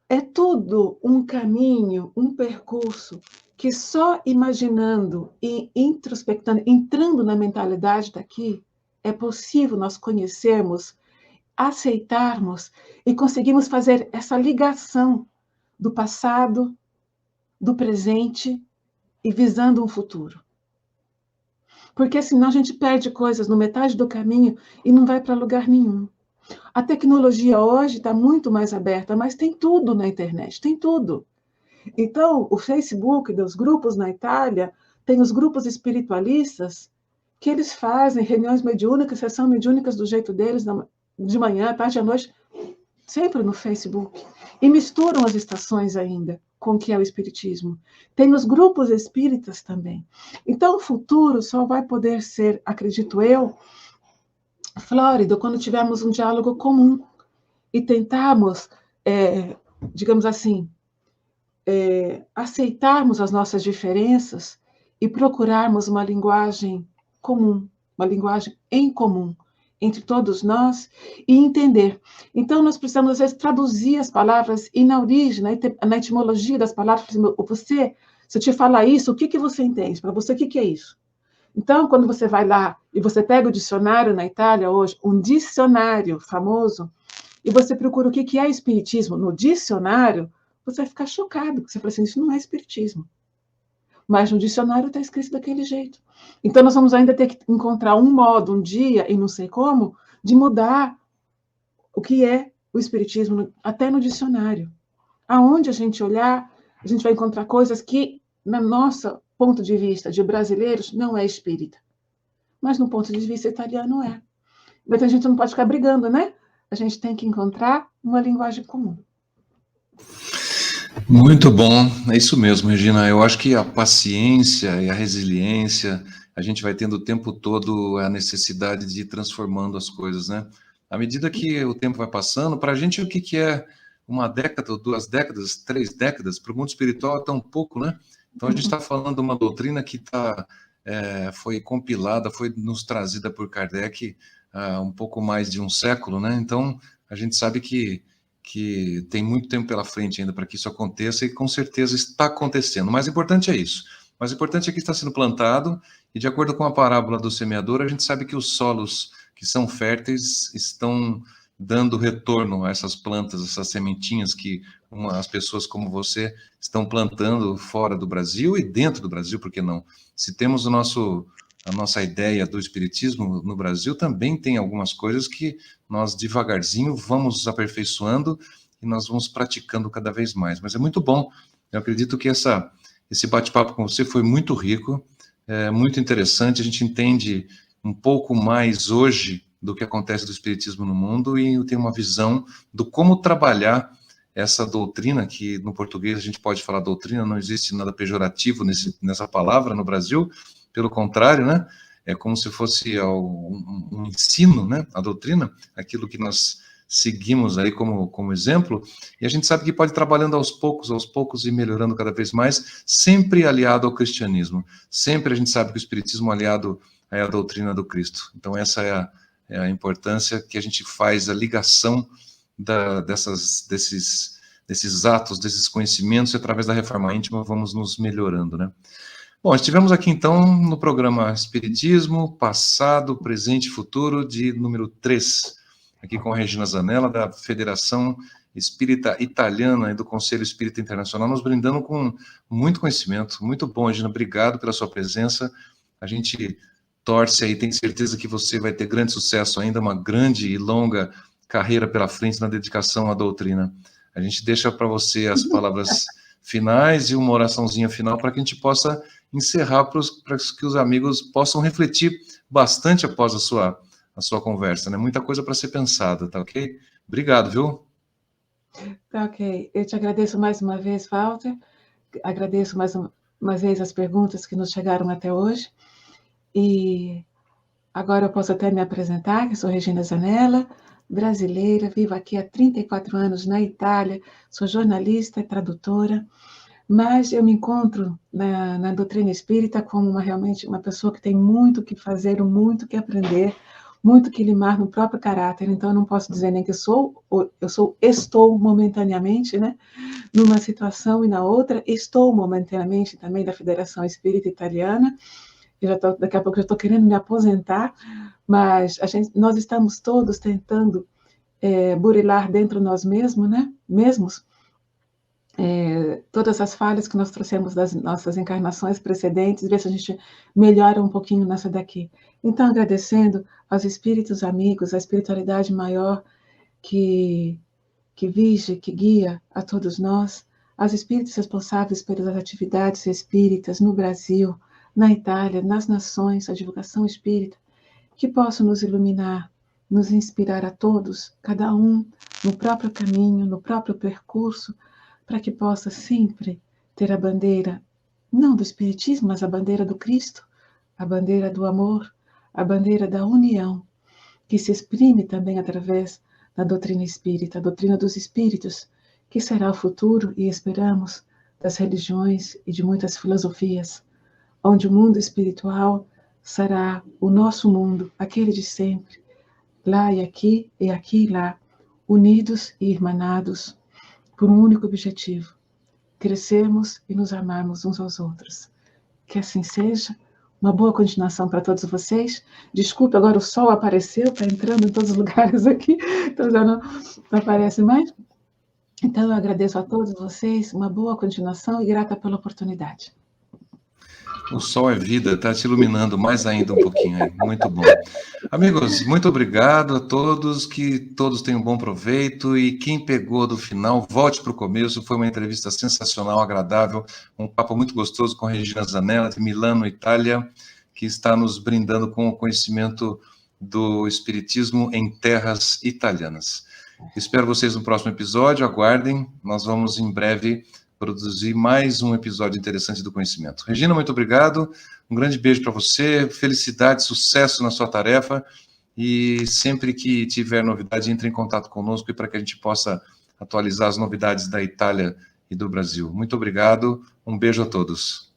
é tudo um caminho, um percurso que só imaginando e introspectando, entrando na mentalidade daqui, é possível nós conhecermos, aceitarmos e conseguirmos fazer essa ligação do passado, do presente e visando um futuro. Porque senão a gente perde coisas no metade do caminho e não vai para lugar nenhum. A tecnologia hoje está muito mais aberta, mas tem tudo na internet, tem tudo. Então, o Facebook dos grupos na Itália, tem os grupos espiritualistas que eles fazem reuniões mediúnicas, sessão mediúnicas do jeito deles, de manhã, tarde, à noite, sempre no Facebook. E misturam as estações ainda com o que é o espiritismo. Tem os grupos espíritas também. Então, o futuro só vai poder ser, acredito eu, flórido, quando tivermos um diálogo comum e tentarmos, digamos assim, aceitarmos as nossas diferenças e procurarmos uma linguagem comum, uma linguagem em comum entre todos nós e entender. Então, nós precisamos, às vezes, traduzir as palavras e na origem, na etimologia das palavras, você, se eu te falar isso, o que você entende? Para você, o que é isso? Então, quando você vai lá e você pega o dicionário na Itália hoje, um dicionário famoso, e você procura o que é espiritismo no dicionário, você vai ficar chocado, porque você fala assim, isso não é espiritismo. Mas no dicionário está escrito daquele jeito. Então, nós vamos ainda ter que encontrar um modo, um dia, e não sei como, de mudar o que é o espiritismo, até no dicionário. Aonde a gente olhar, a gente vai encontrar coisas que, na nossa ponto de vista de brasileiros, não é espírita. Mas no ponto de vista italiano é. Mas a gente não pode ficar brigando, né? A gente tem que encontrar uma linguagem comum. Muito bom, é isso mesmo, Regina. Eu acho que a paciência e a resiliência, a gente vai tendo o tempo todo a necessidade de ir transformando as coisas, né? À medida que o tempo vai passando, para a gente o que é uma década, 2 décadas, 3 décadas, para o mundo espiritual é tão pouco, né? Então a gente está falando de uma doutrina que foi compilada, foi nos trazida por Kardec há um pouco mais de um século, né? Então a gente sabe que tem muito tempo pela frente ainda para que isso aconteça e com certeza está acontecendo. O mais importante é isso. O mais importante é que está sendo plantado e, de acordo com a parábola do semeador, a gente sabe que os solos que são férteis estão dando retorno a essas plantas, essas sementinhas que as pessoas como você estão plantando fora do Brasil e dentro do Brasil, por que não? Se temos a nossa ideia do espiritismo no Brasil, também tem algumas coisas que nós devagarzinho vamos aperfeiçoando e nós vamos praticando cada vez mais. Mas é muito bom, eu acredito que esse bate-papo com você foi muito rico, muito interessante, a gente entende um pouco mais hoje do que acontece do espiritismo no mundo e eu tenho uma visão do como trabalhar essa doutrina, que no português a gente pode falar doutrina, não existe nada pejorativo nessa palavra no Brasil, pelo contrário, né? É como se fosse um ensino, né? A doutrina, aquilo que nós seguimos aí como exemplo, e a gente sabe que pode ir trabalhando aos poucos e melhorando cada vez mais, sempre aliado ao cristianismo. Sempre a gente sabe que o espiritismo aliado é a doutrina do Cristo. Então essa é a importância que a gente faz, a ligação desses atos, desses conhecimentos, e através da reforma íntima vamos nos melhorando, né? Bom, estivemos aqui então no programa Espiritismo, Passado, Presente e Futuro, de número 3, aqui com a Regina Zanella, da Federação Espírita Italiana e do Conselho Espírita Internacional, nos brindando com muito conhecimento. Muito bom, Regina, obrigado pela sua presença. A gente torce aí, tem certeza que você vai ter grande sucesso ainda, uma grande e longa carreira pela frente na dedicação à doutrina. A gente deixa para você as palavras finais e uma oraçãozinha final para que a gente possa encerrar, para que os amigos possam refletir bastante após a sua conversa, né? Muita coisa para ser pensada, tá ok? Obrigado, viu? Tá ok. Eu te agradeço mais uma vez, Walter. Agradeço mais uma vez as perguntas que nos chegaram até hoje. E agora eu posso até me apresentar, que sou Regina Zanella, brasileira, vivo aqui há 34 anos na Itália, sou jornalista e tradutora, mas eu me encontro na doutrina espírita como realmente uma pessoa que tem muito que fazer, muito que aprender, muito que limar no próprio caráter. Então eu não posso dizer nem que estou momentaneamente, né, numa situação e na outra, estou momentaneamente também da Federação Espírita Italiana. Daqui a pouco eu estou querendo me aposentar, mas nós estamos todos tentando burilar dentro de nós mesmos, né? Todas as falhas que nós trouxemos das nossas encarnações precedentes, ver se a gente melhora um pouquinho nessa daqui. Então, agradecendo aos espíritos amigos, à espiritualidade maior que vige, que guia a todos nós, aos espíritos responsáveis pelas atividades espíritas no Brasil, na Itália, nas nações, a divulgação espírita, que possam nos iluminar, nos inspirar a todos, cada um no próprio caminho, no próprio percurso, para que possa sempre ter a bandeira, não do Espiritismo, mas a bandeira do Cristo, a bandeira do amor, a bandeira da união, que se exprime também através da doutrina espírita, a doutrina dos espíritos, que será o futuro, e esperamos, das religiões e de muitas filosofias, onde o mundo espiritual será o nosso mundo, aquele de sempre, lá e aqui e lá, unidos e irmanados por um único objetivo, crescermos e nos amarmos uns aos outros. Que assim seja. Uma boa continuação para todos vocês. Desculpe, agora o sol apareceu, está entrando em todos os lugares aqui, então já não aparece mais. Então eu agradeço a todos vocês, uma boa continuação e grata pela oportunidade. O sol é vida, está te iluminando mais ainda um pouquinho aí. Muito bom. Amigos, muito obrigado a todos, que todos tenham um bom proveito, e quem pegou do final, volte para o começo. Foi uma entrevista sensacional, agradável, um papo muito gostoso com a Regina Zanella, de Milano, Itália, que está nos brindando com o conhecimento do Espiritismo em terras italianas. Espero vocês no próximo episódio, aguardem, nós vamos em breve produzir mais um episódio interessante do conhecimento. Regina, muito obrigado, um grande beijo para você, felicidade, sucesso na sua tarefa, e sempre que tiver novidade, entre em contato conosco e para que a gente possa atualizar as novidades da Itália e do Brasil. Muito obrigado, um beijo a todos.